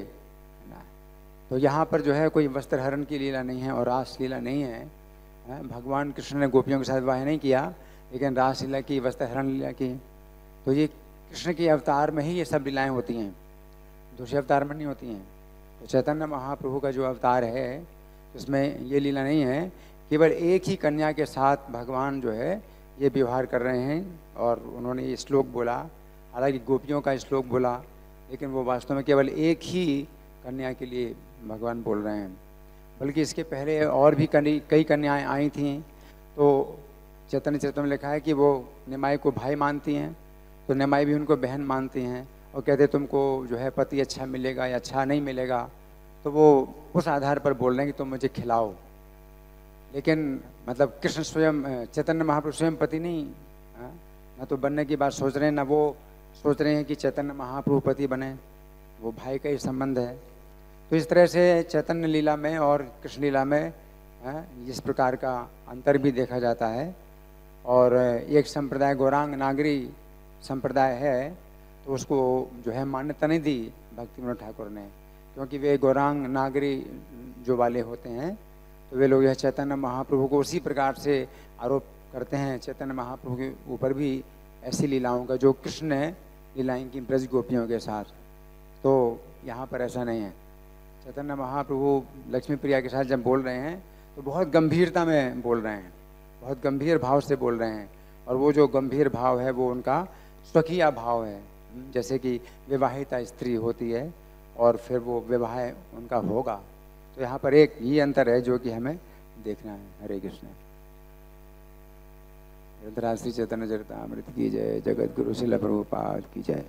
ना। तो यहाँ पर जो है कोई वस्त्र हरण की लीला नहीं है और रास लीला नहीं है। भगवान कृष्ण ने गोपियों के साथ विवाह नहीं किया, लेकिन रास लीला की, वस्त्र हरण लीला की। तो ये कृष्ण के अवतार में ही ये सब लीलाएँ होती हैं, दूसरे अवतार में नहीं होती हैं। तो चैतन्य महाप्रभु का जो अवतार है उसमें ये लीला नहीं है, केवल एक ही कन्या के साथ भगवान जो है ये व्यवहार कर रहे हैं। और उन्होंने ये श्लोक बोला, हालांकि गोपियों का श्लोक बोला, लेकिन वो वास्तव में केवल एक ही कन्या के लिए भगवान बोल रहे हैं। बल्कि इसके पहले और भी कई कन्याएं आई थीं। तो चैतन्य चरित्र में लिखा है कि वो निमाई को भाई मानती हैं, तो निमाई भी उनको बहन मानती हैं और कहते तुमको जो है पति अच्छा मिलेगा या अच्छा नहीं मिलेगा, तो वो उस आधार पर बोल रहे हैं कि तुम मुझे खिलाओ। लेकिन मतलब कृष्ण स्वयं, चैतन्य महाप्रभु स्वयं पति नहीं, ना तो बनने की बात सोच रहे हैं, ना वो सोच रहे हैं कि चैतन्य महाप्रभु पति बने, वो भाई का ही संबंध है। तो इस तरह से चैतन्य लीला में और कृष्ण लीला में इस प्रकार का अंतर भी देखा जाता है। और एक संप्रदाय गौरांग नागरी संप्रदाय है, तो उसको जो है मान्यता नहीं दी भक्ति विनोद ठाकुर ने, क्योंकि वे गौरांग नागरी जो वाले होते हैं, तो वे लोग यह चैतन्य महाप्रभु को उसी प्रकार से आरोप करते हैं, चैतन्य महाप्रभु के ऊपर भी ऐसी लीलाओं का जो कृष्ण ने लीलाएं की ब्रज गोपियों के साथ। तो यहाँ पर ऐसा नहीं है। चैतन्य महाप्रभु लक्ष्मी प्रिया के साथ जब बोल रहे हैं तो बहुत गंभीरता में बोल रहे हैं, बहुत गंभीर भाव से बोल रहे हैं। और वो जो गंभीर भाव है वो उनका स्वकीय भाव है, जैसे कि विवाहिता स्त्री होती है और फिर वो विवाह उनका होगा। तो यहाँ पर एक ये अंतर है जो कि हमें देखना है। हरे कृष्ण। श्री चैतन्य चरितामृत की जय, जगत गुरु श्रील प्रभुपाद की जय।